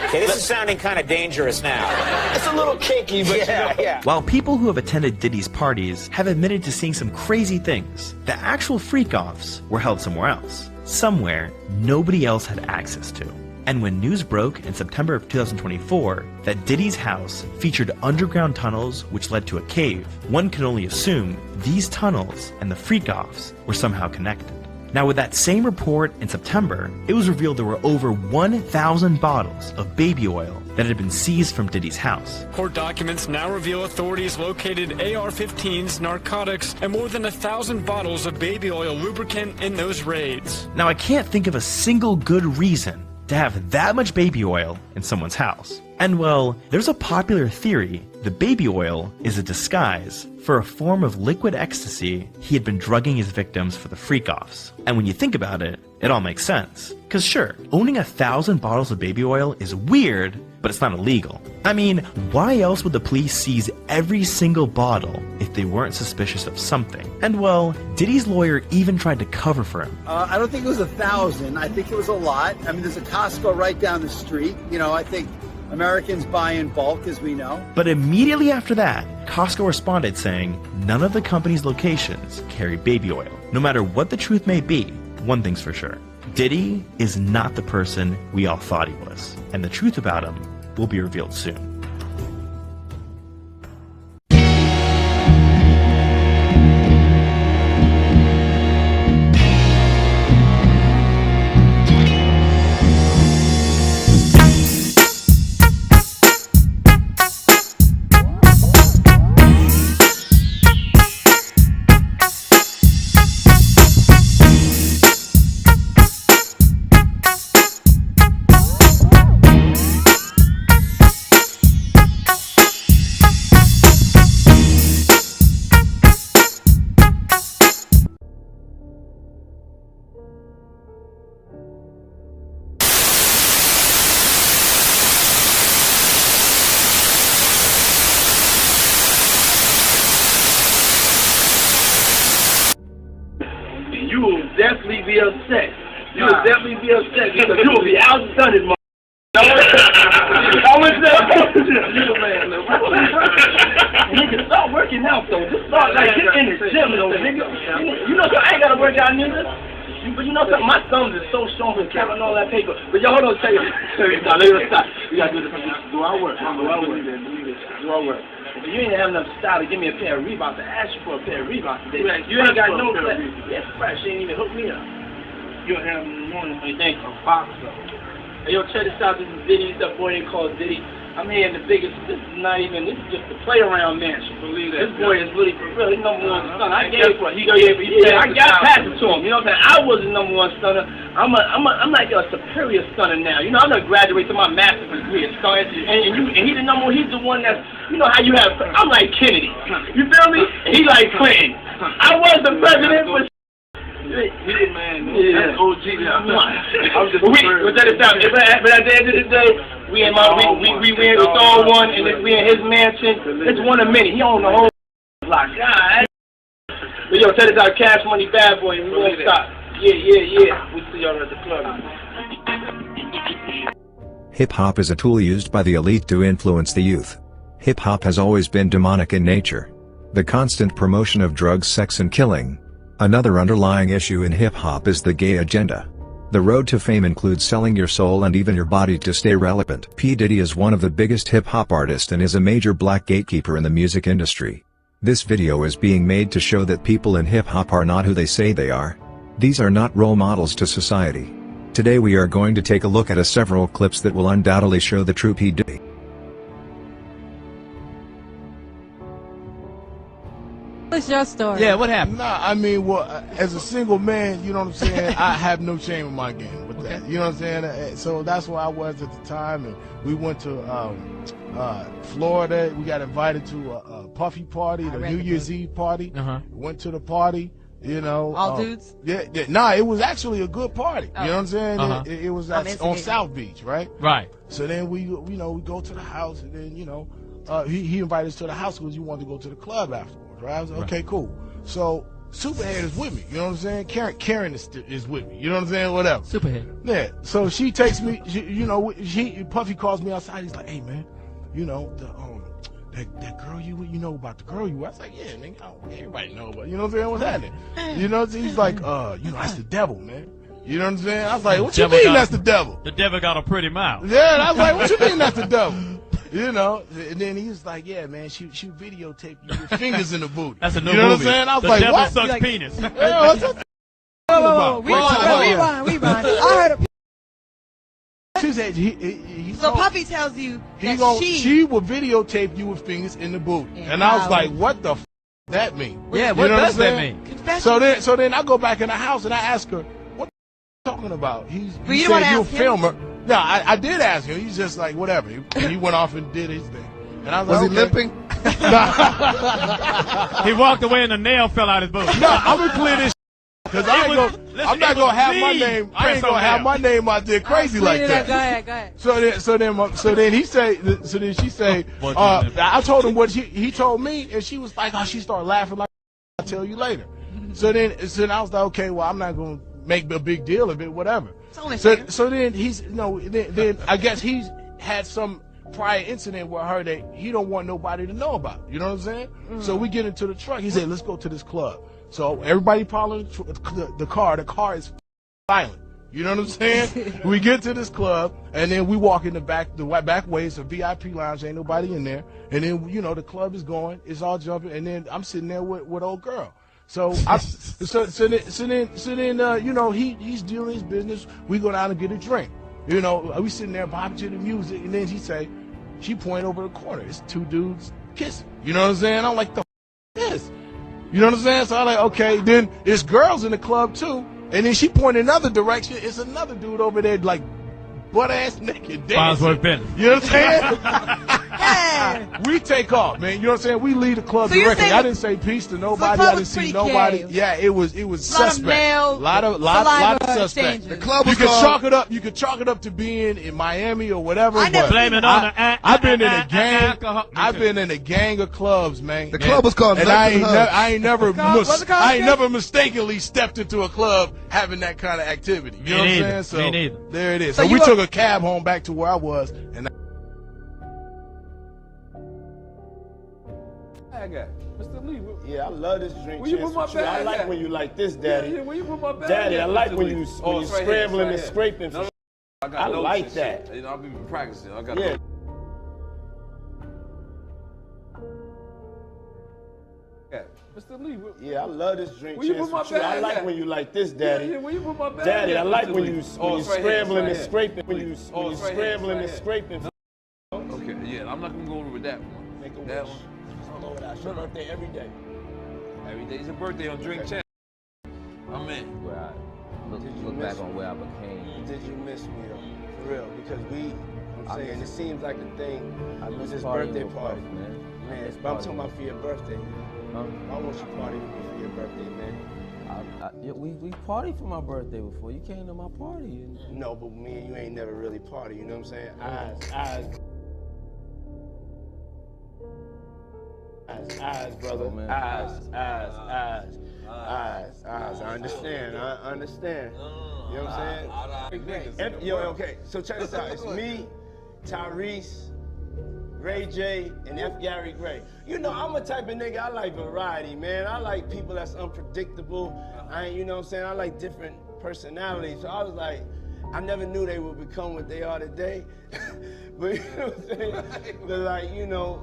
Okay, this is sounding kind of dangerous now. It's a little kinky, but yeah. While people who have attended Diddy's parties have admitted to seeing some crazy things, the actual freak-offs were held somewhere else. Somewhere nobody else had access to. And when news broke in September of 2024 that Diddy's house featured underground tunnels which led to a cave, one can only assume these tunnels and the freak-offs were somehow connected. Now with that same report in September, it was revealed there were over 1,000 bottles of baby oil that had been seized from Diddy's house. Court documents now reveal authorities located AR-15s, narcotics, and more than 1,000 bottles of baby oil lubricant in those raids. Now I can't think of a single good reason to have that much baby oil in someone's house. And well, there's a popular theory the baby oil is a disguise for a form of liquid ecstasy he had been drugging his victims for the freak-offs. And when you think about it, it all makes sense. Cause sure, owning 1,000 bottles of baby oil is weird, but it's not illegal. I mean, why else would the police seize every single bottle if they weren't suspicious of something? And well, Diddy's lawyer even tried to cover for him. I don't think it was 1,000. I think it was a lot. I mean, there's a Costco right down the street. You know, I think Americans buy in bulk, as we know. But immediately after that, Costco responded saying none of the company's locations carry baby oil. No matter what the truth may be, one thing's for sure. Diddy is not the person we all thought he was. And the truth about him will be revealed soon. You will definitely be upset. You will definitely be upset because you will be outdone, man. I went to that man. Nigga, start working out though. Just start like get in the gym though, nigga. You know something? I ain't gotta work out, nigga. But you know something? My thumbs is so strong from counting all that paper. But yo, hold on, tell you. Now let me stop. We gotta do this. Do our work. Do our work. Do our work. If you ain't have enough style to give me a pair of Reeboks, to ask you for a pair of Reeboks today. You ain't got no style. Yeah, fresh. You ain't even hook me up. You don't have no morning. You think a box though. Hey, yo, check this out. This is Diddy. It's that boy they call Diddy. I'm here in the biggest. This is not even. This is just the play around mansion. Believe that. This boy is really for real. He's number one stunner. I gave what he gave. Yeah, I got past it to him. You know what I'm saying? I was the number one stunner. I'm like a superior stunner now. You know, I'm gonna graduate to my master's degree in stunning. And he the number one. He's the one that's. You know how you have. I'm like Kennedy. You feel me? He like Clinton. I was the president, but. Yeah, man. That's OG now. I'm just we'll tell this out. But at the end of the day, we in it's all one, and if we in his mansion, it's one of many. He owns the whole block. God. But yo, tell this out, Cash Money Bad Boy, we won't stop. Yeah. We see y'all at the club. Hip-hop is a tool used by the elite to influence the youth. Hip-hop has always been demonic in nature. The constant promotion of drugs, sex and killing. Another underlying issue in hip-hop is the gay agenda. The road to fame includes selling your soul and even your body to stay relevant. P. Diddy is one of the biggest hip-hop artists and is a major black gatekeeper in the music industry. This video is being made to show that people in hip-hop are not who they say they are. These are not role models to society. Today we are going to take a look at several clips that will undoubtedly show the true P. Diddy. What's your story? Yeah, what happened? Nah, I mean, well, as a single man, you know what I'm saying, I have no shame in my game with that. You know what I'm saying? So that's where I was at the time, and we went to Florida. We got invited to a Puffy party, the New Year's Eve party. Went to the party. You know, all dudes? Yeah, nah, it was actually a good party. You know what I'm saying? It was on South Beach, right? Right. So then we go to the house, and then, he invited us to the house because he wanted to go to the club afterwards, right? I was like, okay, cool. So Superhead is with me, you know what I'm saying? Karen is with me, you know what I'm saying? Whatever. Superhead. Yeah. So she takes me, Puffy calls me outside. He's like, hey man, that girl you know about the girl you with? I was like, yeah, nigga, everybody know, but you know what I'm saying? What's happening? He's like, that's the devil, man. You know what I'm saying? I was like, what you mean that's the devil? The devil got a pretty mouth. Yeah, and I was like, what you mean that's the devil? And then he was like, yeah, man, she videotaped you with fingers in the booty. That's a new movie. You know movie. what I'm saying? I was the like, devil what? sucks penis. Yeah, what's that about? Rewind. I heard a She said so Puffy tells you that she will videotape you with fingers in the booty. And I was like, what the that mean? Yeah, what does that mean? So then I go back in the house and I ask her, what you talking about? He said you're a filmer. No, I did ask him. He's just like, whatever. He went off and did his thing. And I was like, he limping? He walked away and the nail fell out his boot. No, I'm going to clear this because I'm not going to have my name. I ain't going to have my name out there crazy like that. Go ahead. So then she say, I told him what he told me, and she was like, she started laughing like, I'll tell you later. So then I was like, okay, well, I'm not going to make a big deal of it, whatever. So then then I guess he's had some prior incident with her that he don't want nobody to know about. You know what I'm saying? So we get into the truck. He said, let's go to this club. So everybody following the car. The car is silent. You know what I'm saying? We get to this club, and then we walk in the back way. It's a VIP lounge, ain't nobody in there. And then, you know, the club is going, it's all jumping, and then I'm sitting there with old girl. So then, you know, he's doing his business. We go down and get a drink. You know, we sitting there bobbing to the music, and then she point over the corner. It's two dudes kissing. You know what I'm saying? I'm like, the this? You know what I'm saying? So I'm like, okay. Then there's girls in the club too. And then she pointed another direction. It's another dude over there, like, butt-ass naked dancing. You know what I'm saying? We take off, man. You know what I'm saying? We leave the club directly. I didn't say peace to nobody. I didn't see nobody. Yeah, it was suspect. A lot of suspect. The club was You could chalk it up to being in Miami or whatever. Blame it on I've been in a gang. I've been in a gang of clubs, man. The club was called. And I ain't never mistakenly stepped into a club having that kind of activity. You know what I'm saying? So there it is. So we took a cab home back to where I was, and Mr. Lee. Yeah, I love this drink. Where you put my bag I like at? when you like this, Daddy. Yeah, where you put my bag Daddy, at, I like Mr. when Lee? you It's scrambling right and here. scraping. No, I like that. Shit. You know, I've been practicing. I got Yeah. Mr. Lee. Yeah, I love this drink. Where you put my bag I like at? when you like this, Daddy. Yeah, where you put my bag Daddy, at, I like Mr. when Lee? you It's right scrambling here. and scraping. When you scrambling and scraping. Okay, yeah, I'm not gonna go over with that one. Make a That wish. one. Oh, that's your birthday every day. Every day's your birthday on Drink Champ. I'm in. Where I look back on where I became. Did you miss me though? For real, because I'm saying it seems like the thing. I miss this partying birthday with party, folks, man. Man, but I'm talking about for your birthday. Huh? I want you party with me for your birthday, man. Yeah, we partied for my birthday before. You came to my party. No, but me and you ain't never really party. You know what I'm saying? Eyes, brother. Oh, man. Eyes. I understand. You know what I'm saying? Okay. So check this out. It's me, Tyrese, Ray J, and F. Gary Gray. You know, I'm a type of nigga, I like variety, man. I like people that's unpredictable. You know what I'm saying? I like different personalities. So I was like, I never knew they would become what they are today. But you know what I'm saying? But like, you know,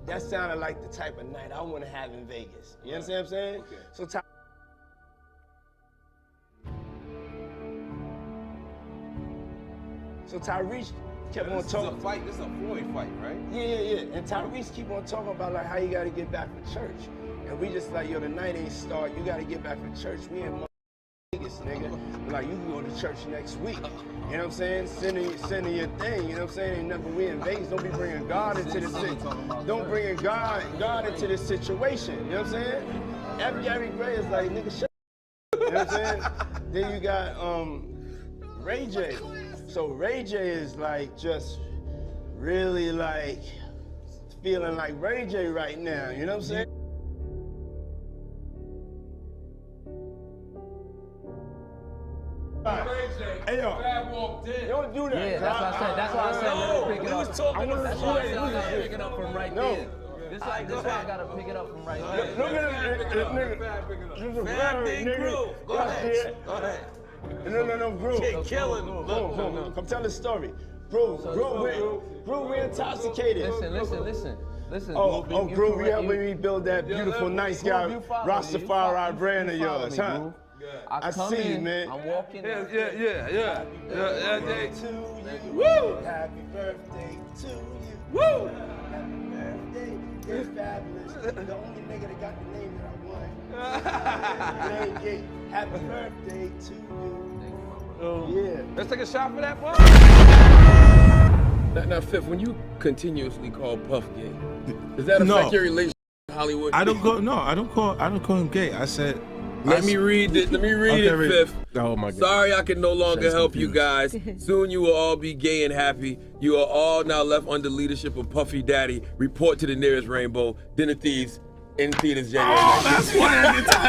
that sounded like the type of night I want to have in Vegas. You understand what I'm saying? Okay. So Tyrese kept on talking. This is a Floyd fight, right? Yeah. And Tyrese keep on talking about like how you gotta get back from church. And we just like, yo, the night ain't start. You gotta get back from church. We in Vegas, nigga. Like, you can go to church next week. You know what I'm saying? Sending your thing. You know what I'm saying? Ain't nothing. We in Vegas. Don't be bringing God into this situation. Don't bring God into this situation. You know what I'm saying? F. Gary Gray is like, nigga, shut up. You know what I'm saying? Then you got Ray J. So Ray J is like just really like feeling like Ray J right now. You know what I'm saying? Hey, yo, don't do that. Yeah, that's what I said. That's why I said let me pick it up. That's why I said I gotta pick it up from right there. This why I gotta pick it up from right there. Look at this nigga. This is a very nigga. Go ahead. No, Groove. Killing him. Come tell the story. Groove, we intoxicated. Listen. Oh, Groove, you helping me build that beautiful, nice guy, Rastafari brand of yours, huh? I see you, man. I'm walking. Yeah. Woo! Happy birthday to you. Woo! Happy birthday, you're fabulous. The only nigga that got the name that I want. Happy birthday to you. Yeah. Let's take a shot for that, boy. Now, Fifth, when you continuously call Puff gay, does that affect your relationship with Hollywood? I don't call him gay. I said. Let me read it, Fifth. Oh my God. Sorry I can no longer help you guys. Soon you will all be gay and happy. You are all now left under leadership of Puffy Daddy. Report to the nearest rainbow. Dinner Thieves in theaters January 19th. That's why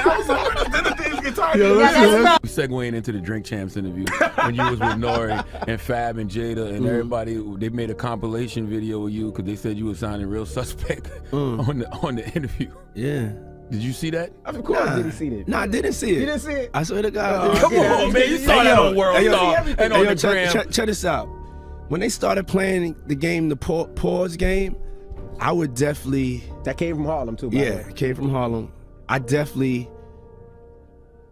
I was like, what is Dinner Thieves guitar? We segueing into the Drink Champs interview when you was with Nori and Fab and Jada and everybody. They made a compilation video of you because they said you were sounding real suspect on the interview. Yeah. Did you see that? Of course, didn't see that. Nah, I didn't see it. You didn't see it? I swear to God. Come on, man. You saw that on World Star and on the gram. Check this out. When they started playing the game, the pause game, I would definitely... That came from Harlem, too, by the way. Yeah, it came from Harlem. I definitely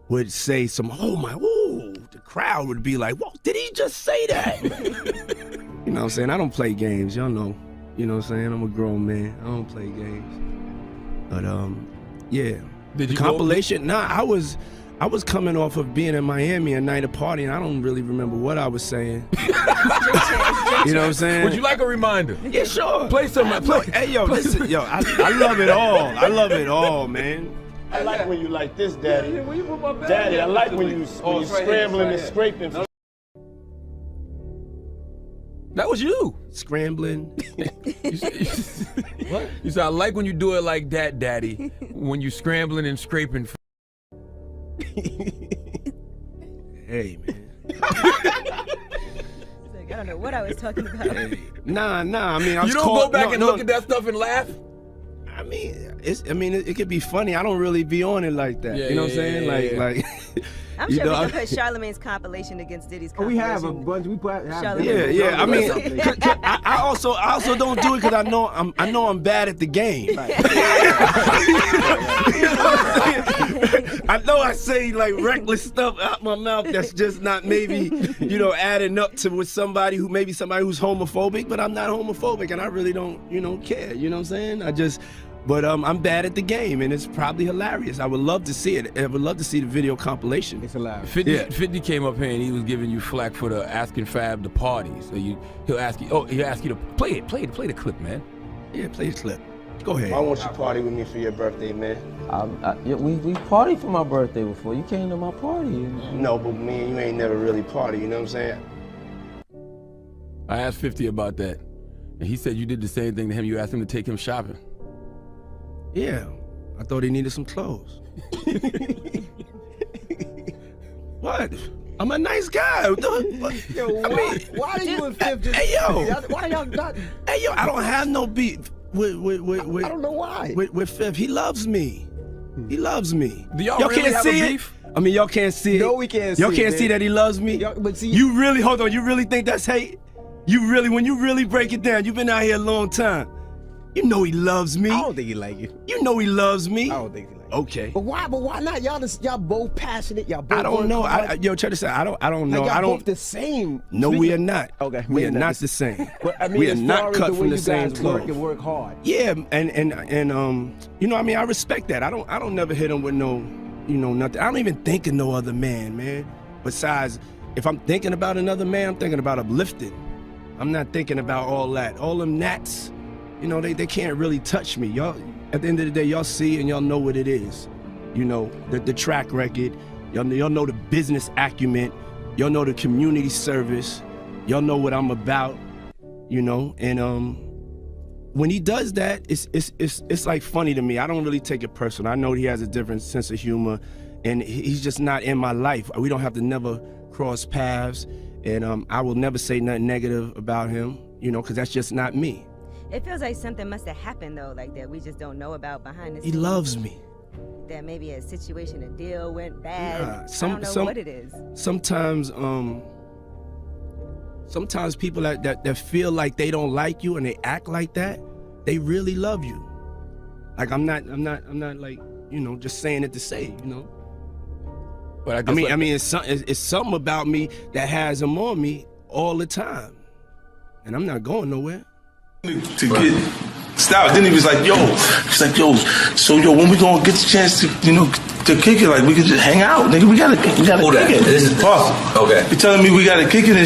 would say some, oh my, ooh, the crowd would be like, whoa, did he just say that? You know what I'm saying? I don't play games, y'all know. You know what I'm saying? I'm a grown man. I don't play games. But yeah. Did you compilation? Nah, I was coming off of being in Miami a night of partying. I don't really remember what I was saying. You know what I'm saying? Would you like a reminder? Yeah, sure. Play some. Hey, yo, listen, yo, I love it all. I love it all, man. I like when you like this, Daddy. Yeah, when you put my bag Daddy, I down, like do when it. you Oh, it's right here, scrambling it's and right scraping. That was you. Scrambling. What? You said, I like when you do it like that, Daddy. When you scrambling and scraping. Hey, man. I don't know what I was talking about. Nah. I mean, I was You don't called, go back and look at that stuff and laugh? I mean, it could be funny. I don't really be on it like that. Yeah, you know what I'm saying? Like. I'm you sure know, we can put Charlamagne's compilation against Diddy's Oh, we compilation. have a bunch. We put. Yeah. I mean, I also don't do it because I know I'm bad at the game. I know I say like reckless stuff out my mouth that's just not maybe adding up to with somebody who's homophobic, but I'm not homophobic and I really don't care. You know what I'm saying? But I'm bad at the game, and it's probably hilarious. I would love to see it. I would love to see the video compilation. It's hilarious. 50 came up here and he was giving you flack for the asking Fab to party. So he'll ask you to play the clip, man. Yeah, play the clip. Go ahead. I want you to party with me for your birthday, man. We partied for my birthday before. You came to my party. No, but me and you ain't never really party, you know what I'm saying? I asked 50 about that, and he said you did the same thing to him. You asked him to take him shopping. Yeah, I thought he needed some clothes. What? I'm a nice guy. Yo, why are you and Fifth just... Hey, yo. Why y'all not... Hey, yo, I don't have no beef with I don't know why. With Fifth. He loves me. He loves me. Do y'all really can't have see a it? beef? I mean, y'all can't see it. No, we can't see Y'all it, can't man. see that he loves me? But see, you really think that's hate? When you really break it down, you've been out here a long time. You know he loves me. I don't think he like you. You know he loves me. I don't think he like you. Okay. But why not? Y'all both passionate. Y'all both. I don't know. Yo, check this out. I don't know. Y'all both the same. No, we are not. Okay. We are not the same. But, I mean, we are as not far as cut the way from the you same guys cloth. work hard. Yeah, and I mean, I respect that. I don't never hit him with no, nothing. I don't even think of no other man. Besides, if I'm thinking about another man, I'm thinking about uplifted. I'm not thinking about all that. All them gnats, they can't really touch me. Y'all, at the end of the day, y'all see and y'all know what it is. The track record. Y'all know the business acumen. Y'all know the community service. Y'all know what I'm about. And when he does that, it's like funny to me. I don't really take it personal. I know he has a different sense of humor, and he's just not in my life. We don't have to never cross paths, and I will never say nothing negative about him, because that's just not me. It feels like something must have happened though, like that we just don't know about behind the scenes. He loves me. That maybe a situation, a deal went bad. I don't know what it is. Sometimes people that feel like they don't like you and they act like that, they really love you. Like I'm not like just saying it to say But I mean it's something about me that has him on me all the time, and I'm not going nowhere. To get Styles, then he was like, he's like, so when we gonna get the chance to to kick it, like we could just hang out, nigga. We gotta kick it. This is possible. Okay. You're telling me we gotta kick it, and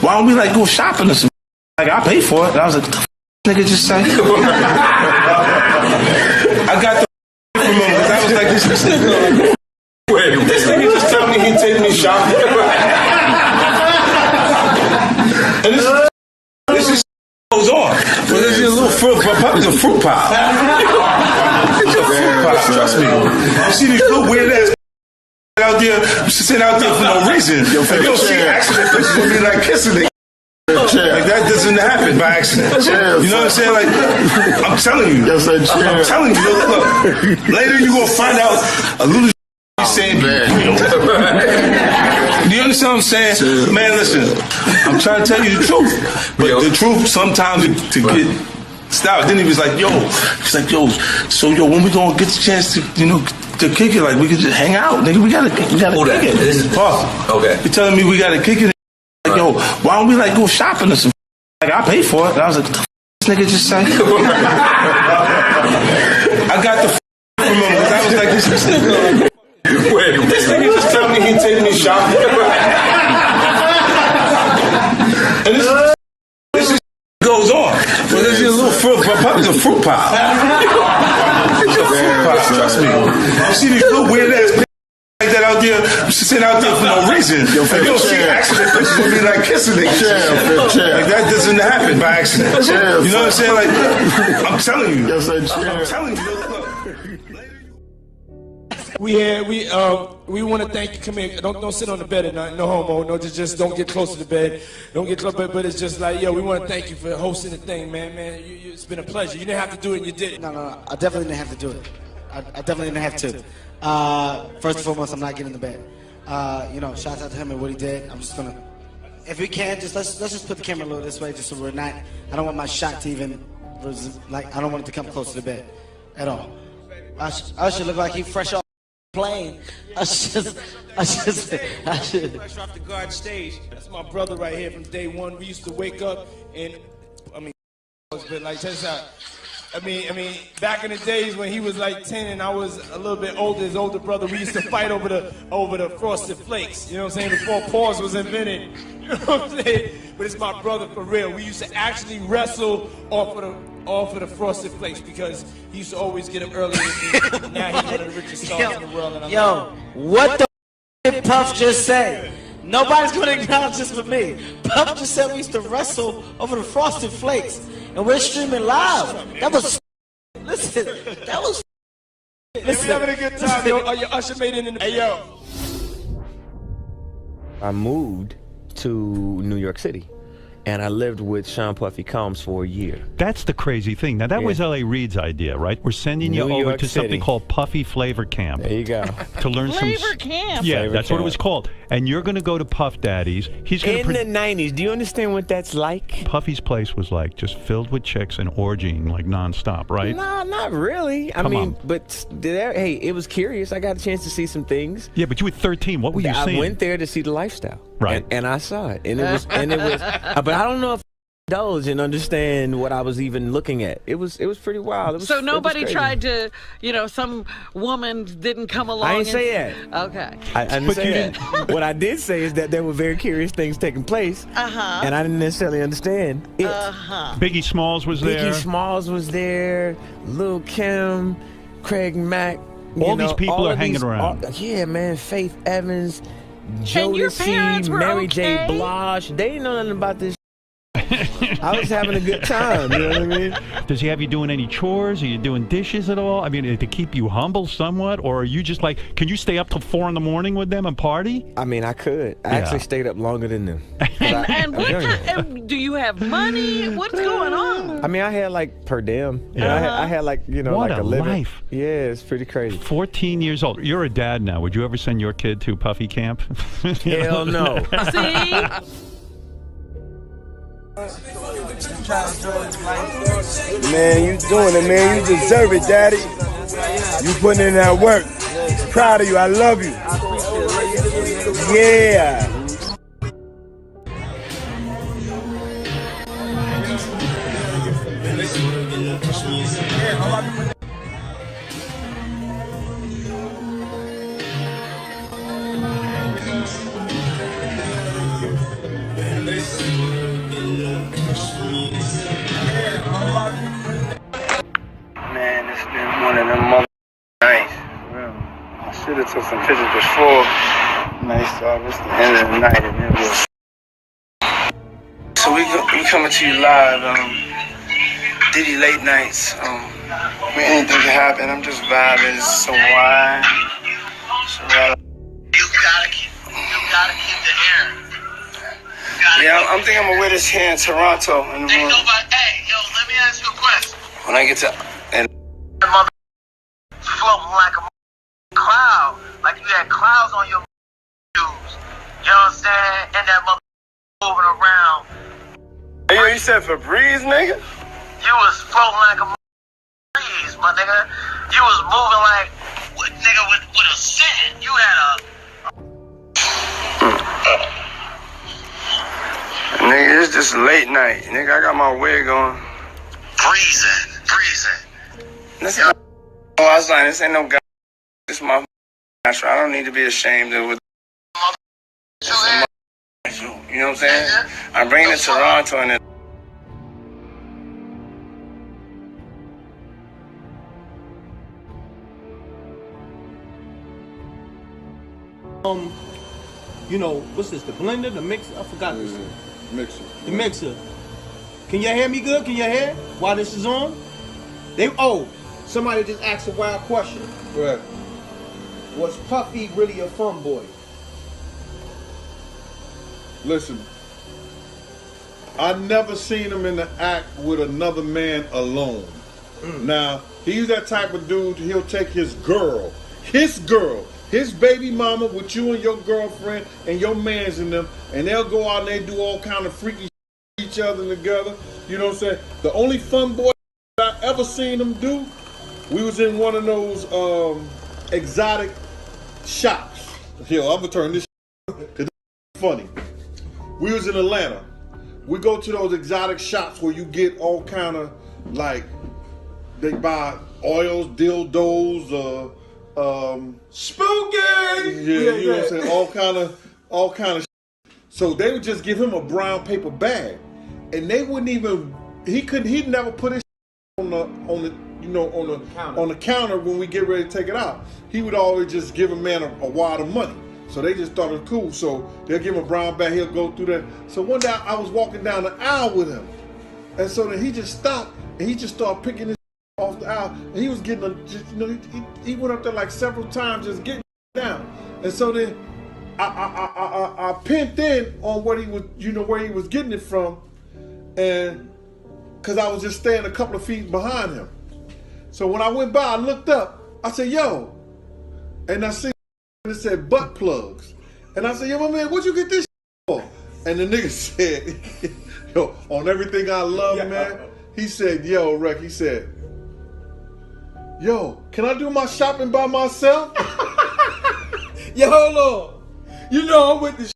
why don't we like go shopping or something? Like I pay for it. And I was like, what the nigga just say? I got the from him because I was like, this nigga just tell me he'd take me shopping. And this is goes on. But this is a little fruit pop. It's a fruit pop. It's a fruit pop. Trust me. You see these little weird ass out there sitting out there for no reason. Like, you don't see accident. This is gonna be like kissing it. Like that doesn't happen by accident. You know what I'm saying? Like I'm telling you. I'm telling you. Look, later you gonna find out a little saying. Do you understand what I'm saying? Man, listen. I'm trying to tell you the truth. But the truth sometimes to get stopped. Then he was like, he's like, so when we gonna get the chance to, to kick it, like we could just hang out, nigga. We gotta kick it. This is awesome. Okay. You're telling me we gotta kick it. Like, why don't we like go shopping or some? Like I pay for it. And I was like, what the this nigga just say? I got the from him because I was like, this nigga. This nigga just tell me he take me shopping. And this goes on. But there's a little fruit pile. It's a fruit pile. Trust me. You see these little weird ass like that out there, sitting out there for no reason. You don't see accident bitches will be like kissing it. Like that doesn't happen by accident. You know what I'm saying? Like I'm telling you. I'm telling you. We want to thank you. Come here. Don't sit on the bed at night. No homo. No, just don't get close to the bed. Don't get close. But it's just like, we want to thank you for hosting the thing, man. It's been a pleasure. You didn't have to do it, and you did it. No. I definitely didn't have to do it. I definitely didn't have to. First and foremost, I'm not getting in the bed. Shout out to him and what he did. I'm just gonna, if we can, let's just put the camera a little this way, just so we're not. I don't want my shot to even, I don't want it to come close to the bed, at all. I should look like he fresh off the plane. I should. Fresh off the guard stage. That's my brother right here from day one. We used to wake up and, but like, check this out. Back in the days when he was like 10 and I was a little bit older, his older brother, we used to fight over the Frosted Flakes. You know what I'm saying? Before pause was invented. You know what I'm saying? But it's my brother for real. We used to actually wrestle off of the Frosted Flakes because he used to always get up early with me. Now he's one of the richest stars in the world. And What the did Puff just say? Nobody's going to acknowledge this but me. Puff just said we used to wrestle over the Frosted Flakes. And we're streaming live. That was listen. We having a good time, yo. Your usher made it in the. Hey, yo. I moved to New York City, and I lived with Sean Puffy Combs for a year. That's the crazy thing. Now, that was L.A. Reid's idea, right? We're sending you over to something called Puffy Flavor Camp. There you go. To learn Flavor Camp? Yeah, Flavor that's Camp. what it was called. And you're going to go to Puff Daddy's. He's going In the 90s. Do you understand what that's like? Puffy's place was like just filled with chicks and orgying like nonstop, right? No, not really. But hey, it was curious. I got a chance to see some things. Yeah, but you were 13. What were you seeing? I went there to see the lifestyle. Right. And I saw it. And it was but I don't know if indulge and understand what I was even looking at. It was pretty wild. So nobody tried to, some woman didn't come along. I didn't say that. Okay. I didn't say that. What I did say is that there were very curious things taking place, and I didn't necessarily understand it. Biggie Smalls was there. Biggie Smalls was there. Lil' Kim, Craig Mack. All these people are hanging around. Yeah, man. Faith Evans, And your parents Jodeci, were Mary okay? J. Blige. They didn't know nothing about this. I was having a good time, you know what I mean? Does he have you doing any chores? Are you doing dishes at all? I mean, to keep you humble somewhat? Or are you just like, can you stay up till 4 a.m. with them and party? I mean, I could. I actually stayed up longer than them. And what kind, do you have money? What's going on? I mean, I had like per diem. I had like, What like a a living. life. Yeah, it's pretty crazy. 14 years old. You're a dad now. Would you ever send your kid to Puffy Camp? Hell no. See? Man, you doing it, man. You deserve it, Daddy. You putting in that work. Proud of you. I love you. Yeah. Man, it's been one of them mother nights. I should have took some pictures before. Nice job. It's the end of the night and it was. So we coming to you live. Diddy late nights. Anything can happen. I'm just vibing. It's some wine. You gotta keep the air. Yeah, I'm thinking I'm gonna wear this here in Toronto. Ain't nobody. Hey, yo, let me ask you a question. When I get to and that mother floating like a cloud, like you had clouds on your shoes. You know what I'm saying? And that mother moving around. Hey, yo, you said Febreze, nigga? You was floating like a breeze, my nigga. You was moving like nigga with a scent. You had a nigga, it's just late night. Nigga, I got my wig on. Breezing. This ain't no, I was like, this ain't no guy. This is my natural. I don't need to be ashamed of it. You know what I'm saying? I'm bringing it to Toronto and you know, what's this, the blender, the mixer? I forgot this. Mixer. The mixer. Can you hear me good? Can you hear while this is on? Somebody just asked a wild question. Right. Was Puffy really a fun boy? Listen, I never seen him in the act with another man alone. Now, he's that type of dude, he'll take his girl, his baby mama with you and your girlfriend and your mans in them, and they'll go out and they do all kind of freaky each other together. You know what I'm saying? The only fun boy I ever seen him do, we was in one of those exotic shops. Yo, I'm gonna turn this because it's funny. We was in Atlanta. We go to those exotic shops where you get all kind of like, they buy oils, dildos, spooky. Yeah, you know what I'm saying? All kind of. So they would just give him a brown paper bag, and they wouldn't even. He'd never put his on the counter when we get ready to take it out. He would always just give a man a wad of money. So they just thought it was cool. So they'll give him a brown bag. He'll go through that. So one day I was walking down the aisle with him, and so then he just stopped and he just started picking his off the aisle, and he was getting, he went up there like several times just getting down. And so then I pinned in on what he was, where he was getting it from, and because I was just staying a couple of feet behind him. So when I went by, I looked up. I said, "Yo," and I see it said butt plugs, and I said, "Yo, my man, what'd you get this for?" And the nigga said, "Yo, on everything I love, man." He said, "Yo, Rec," he said, "Yo, can I do my shopping by myself?" Yo, hold on. You know I'm with the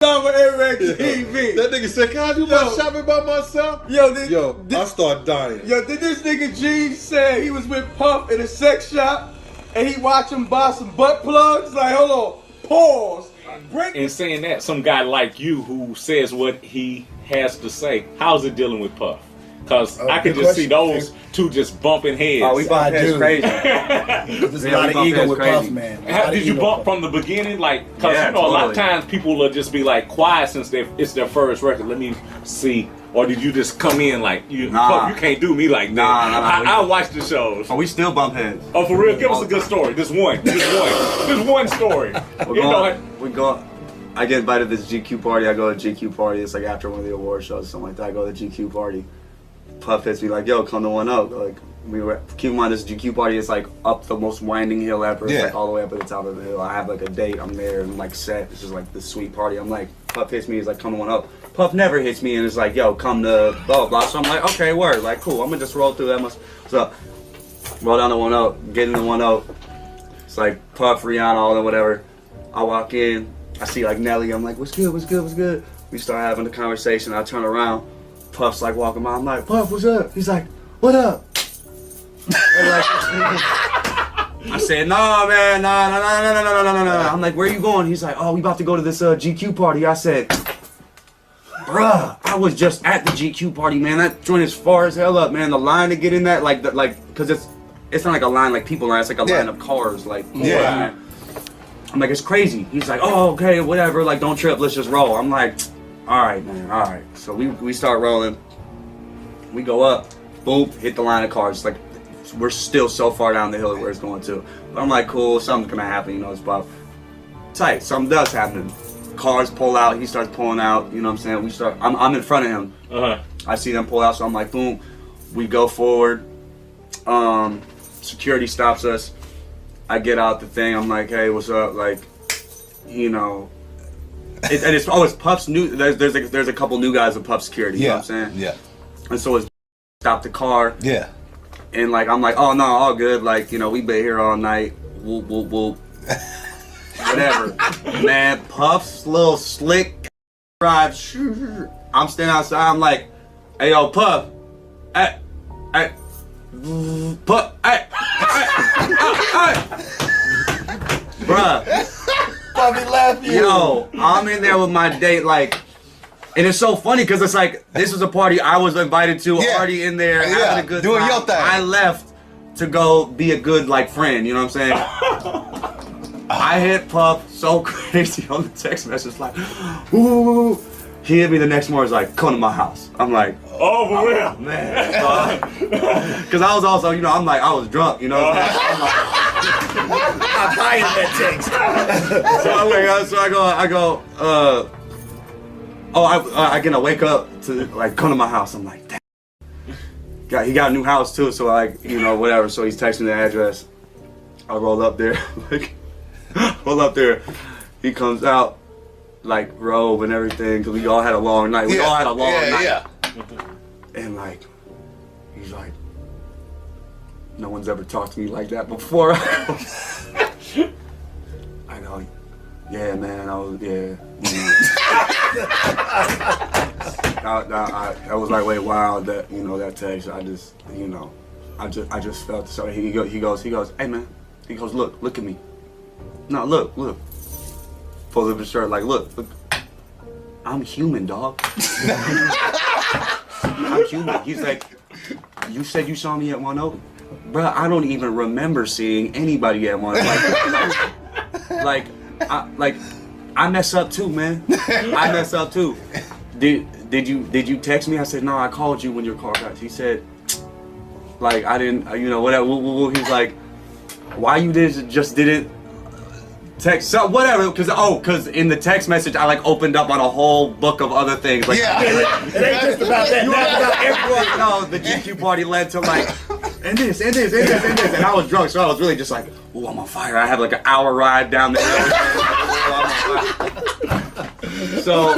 over Eric TV. That nigga said, "Can I do my shopping by myself?" I start dying. Yo, did this nigga G say he was with Puff in a sex shop and he watched him buy some butt plugs? Like, hold on, pause. And saying that, some guy like you who says what he has to say, how's it dealing with Puff? Because I can just see those two just bumping heads. Oh, we bump heads crazy. There's a lot of ego with Puff, man. Did you bump from the beginning? Like, because a lot of times people will just be like quiet since it's their first record. Let me see. Or did you just come in like, Puff, you can't do me like that? I watch the shows. Oh, we still bump heads. Oh, for real? Give us a good story. Just one. Just one story. We go. I get invited to this GQ party. I go to GQ party. It's like after one of the award shows or something like that. I go to the GQ party. Puff hits me like, "Yo, come to One Up." Like, we were, keep in mind, this GQ party is like up the most winding hill ever. It's like all the way up at the top of the hill. I have like a date. I'm there and like set. It's just like this sweet party. I'm like, Puff hits me. He's like, "Come to One Up." Puff never hits me and is like, "Yo, come to blah blah." So I'm like, "Okay, word." Like, cool. I'm gonna just roll through that. What's up? Roll down to One Up. Get into One Up. It's like Puff, Rihanna, all that whatever. I walk in. I see like Nelly. I'm like, "What's good? What's good? What's good?" We start having the conversation. I turn around. Puff's like walking by. I'm like, "Puff, what's up?" He's like, "What up?" I said, "No, man, no. I'm like, "Where you going?" He's like, "Oh, we about to go to this GQ party." I said, "Bruh, I was just at the GQ party, man. That joint is far as hell up, man. The line to get in that, because it's not like a line like people are. It's like a line of cars, like I'm like, "It's crazy." He's like, "Oh, okay, whatever. Like, don't trip. Let's just roll." I'm like, "All right, man. All right." So we start rolling. We go up, boom, hit the line of cars. Like, we're still so far down the hill where it's going to. But I'm like, cool, something's gonna happen, it's Puff. Tight, something does happen. cars pull out. He starts pulling out. You know what I'm saying? I'm in front of him. I see them pull out, so I'm like, boom. We go forward. Security stops us. I get out the thing. I'm like, hey, what's up? Like, you know, it's Puff's new. There's a couple new guys with Puff security. You know what I'm saying? Yeah. And so it's stop the car. Yeah. And like I'm like, oh no, all good. Like, you know, we been here all night. We'll whatever. Man, Puff's little slick drive. I'm standing outside. I'm like, hey yo, Puff. Hey, Puff. Hey. Bruh. Puffy laughing. Yo, I'm in there with my date, like, and it's so funny because it's like this was a party I was invited to, already in there, having a good doing time. your thing. I left to go be a good like friend, you know what I'm saying? I hit Puff so crazy on the text message, like, ooh. He hit me the next morning, was like, come to my house. I'm like, oh, for real? Man. Because I was also, you know, I was drunk, you know what I'm saying? I'm buying that text. I gonna wake up to like come to my house. I'm like, damn. He got a new house too, so like, you know, whatever. So he's texting the address. I roll up there, He comes out, like robe and everything, because we all had a long night. We all had a long night. Yeah. And like, he's like, no one's ever talked to me like that before. I go, yeah, man, I was like, wait, wow, that, you know, that text, I just felt, so he goes, hey man, he goes, look at me. No, look. Pulls up his shirt, like, look, I'm human, dog. I'm human. He's like, you said you saw me at 1-0. Bruh, I don't even remember seeing anybody at 1-0. I mess up too, man. I mess up too. Did you text me? I said, no, I called you when your car crashed. He said, like, I didn't, you know, whatever. He's like, why you didn't text, so whatever, because in the text message I like opened up on a whole book of other things. Like, it ain't just about that. You asked about everyone. No, the GQ party led to like, and this, and I was drunk, so I was really just like, ooh, I'm on fire. I had like an hour ride down the hill. So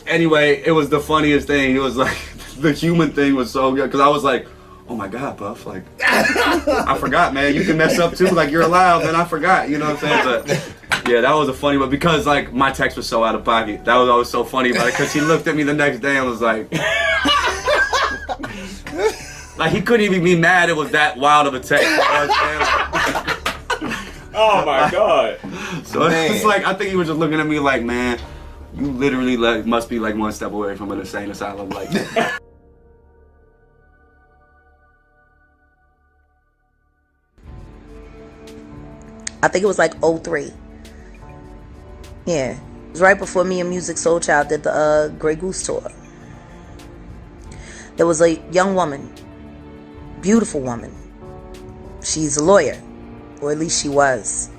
anyway, it was the funniest thing. It was like, the human thing was so good, because I was like, oh my God, Puff, like, I forgot, man. You can mess up too, like, you're allowed, man. I forgot, you know what I'm saying? But yeah, that was a funny one, because like my text was so out of pocket. That was always so funny about it, because he looked at me the next day and was like, like he couldn't even be mad it was that wild of a text. You know what I'm saying? Oh my God. So it's like, I think he was just looking at me like, man, you literally like must be like one step away from an insane asylum, like. I think it was like 03. Yeah, it was right before me and Music Soul Child did the Grey Goose tour. There was a young woman, beautiful woman. She's a lawyer, or at least she was.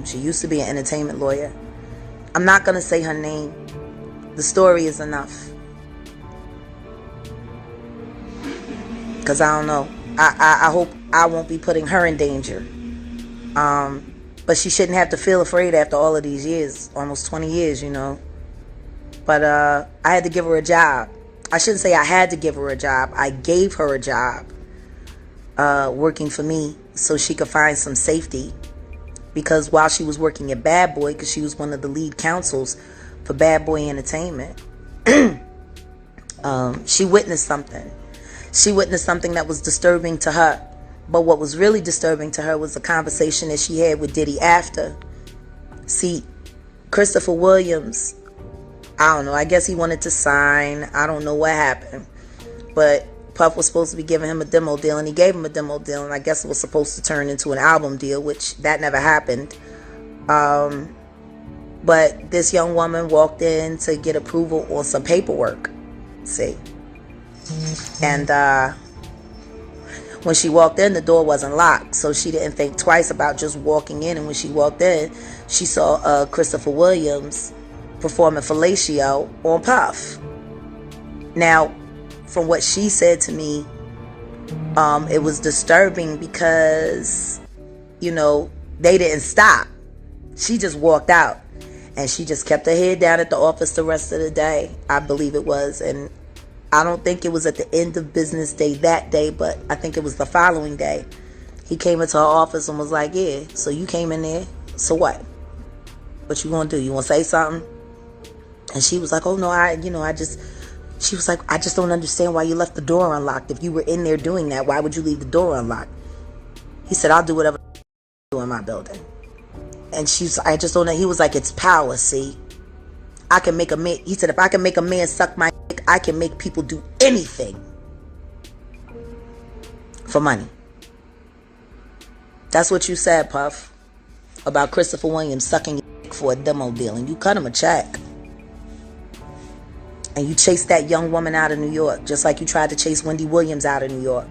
She used to be an entertainment lawyer. I'm not gonna say her name. The story is enough. Cause I don't know. I hope I won't be putting her in danger. But she shouldn't have to feel afraid after all of these years, almost 20 years, you know. But I had to give her a job. I shouldn't say I had to give her a job. I gave her a job working for me so she could find some safety. Because while she was working at Bad Boy, because she was one of the lead counsels for Bad Boy Entertainment, she witnessed something. She witnessed something that was disturbing to her. But what was really disturbing to her was the conversation that she had with Diddy after. See, Christopher Williams, I don't know, I guess he wanted to sign. I don't know what happened. But Puff was supposed to be giving him a demo deal, and he gave him a demo deal, and I guess it was supposed to turn into an album deal, which that never happened. But this young woman walked in to get approval on some paperwork. See? And when she walked in, the door wasn't locked, so she didn't think twice about just walking in. And when she walked in, she saw Christopher Williams performing fellatio on Puff. Now, from what she said to me, it was disturbing because, you know, they didn't stop. She just walked out and she just kept her head down at the office the rest of the day, I believe it was. And I don't think it was at the end of business day that day, but I think it was the following day. He came into her office and was like, yeah, so you came in there, so what? What you gonna do? You wanna say something? And she was like, oh no, she was like, I just don't understand why you left the door unlocked. If you were in there doing that, why would you leave the door unlocked? He said, I'll do whatever I do in my building. And I just don't know. He was like, it's power, see? I can make a man, he said, if I can make a man suck my dick, I can make people do anything for money. That's what you said, Puff, about Christopher Williams sucking your dick for a demo deal. And you cut him a check. And you chased that young woman out of New York, just like you tried to chase Wendy Williams out of New York.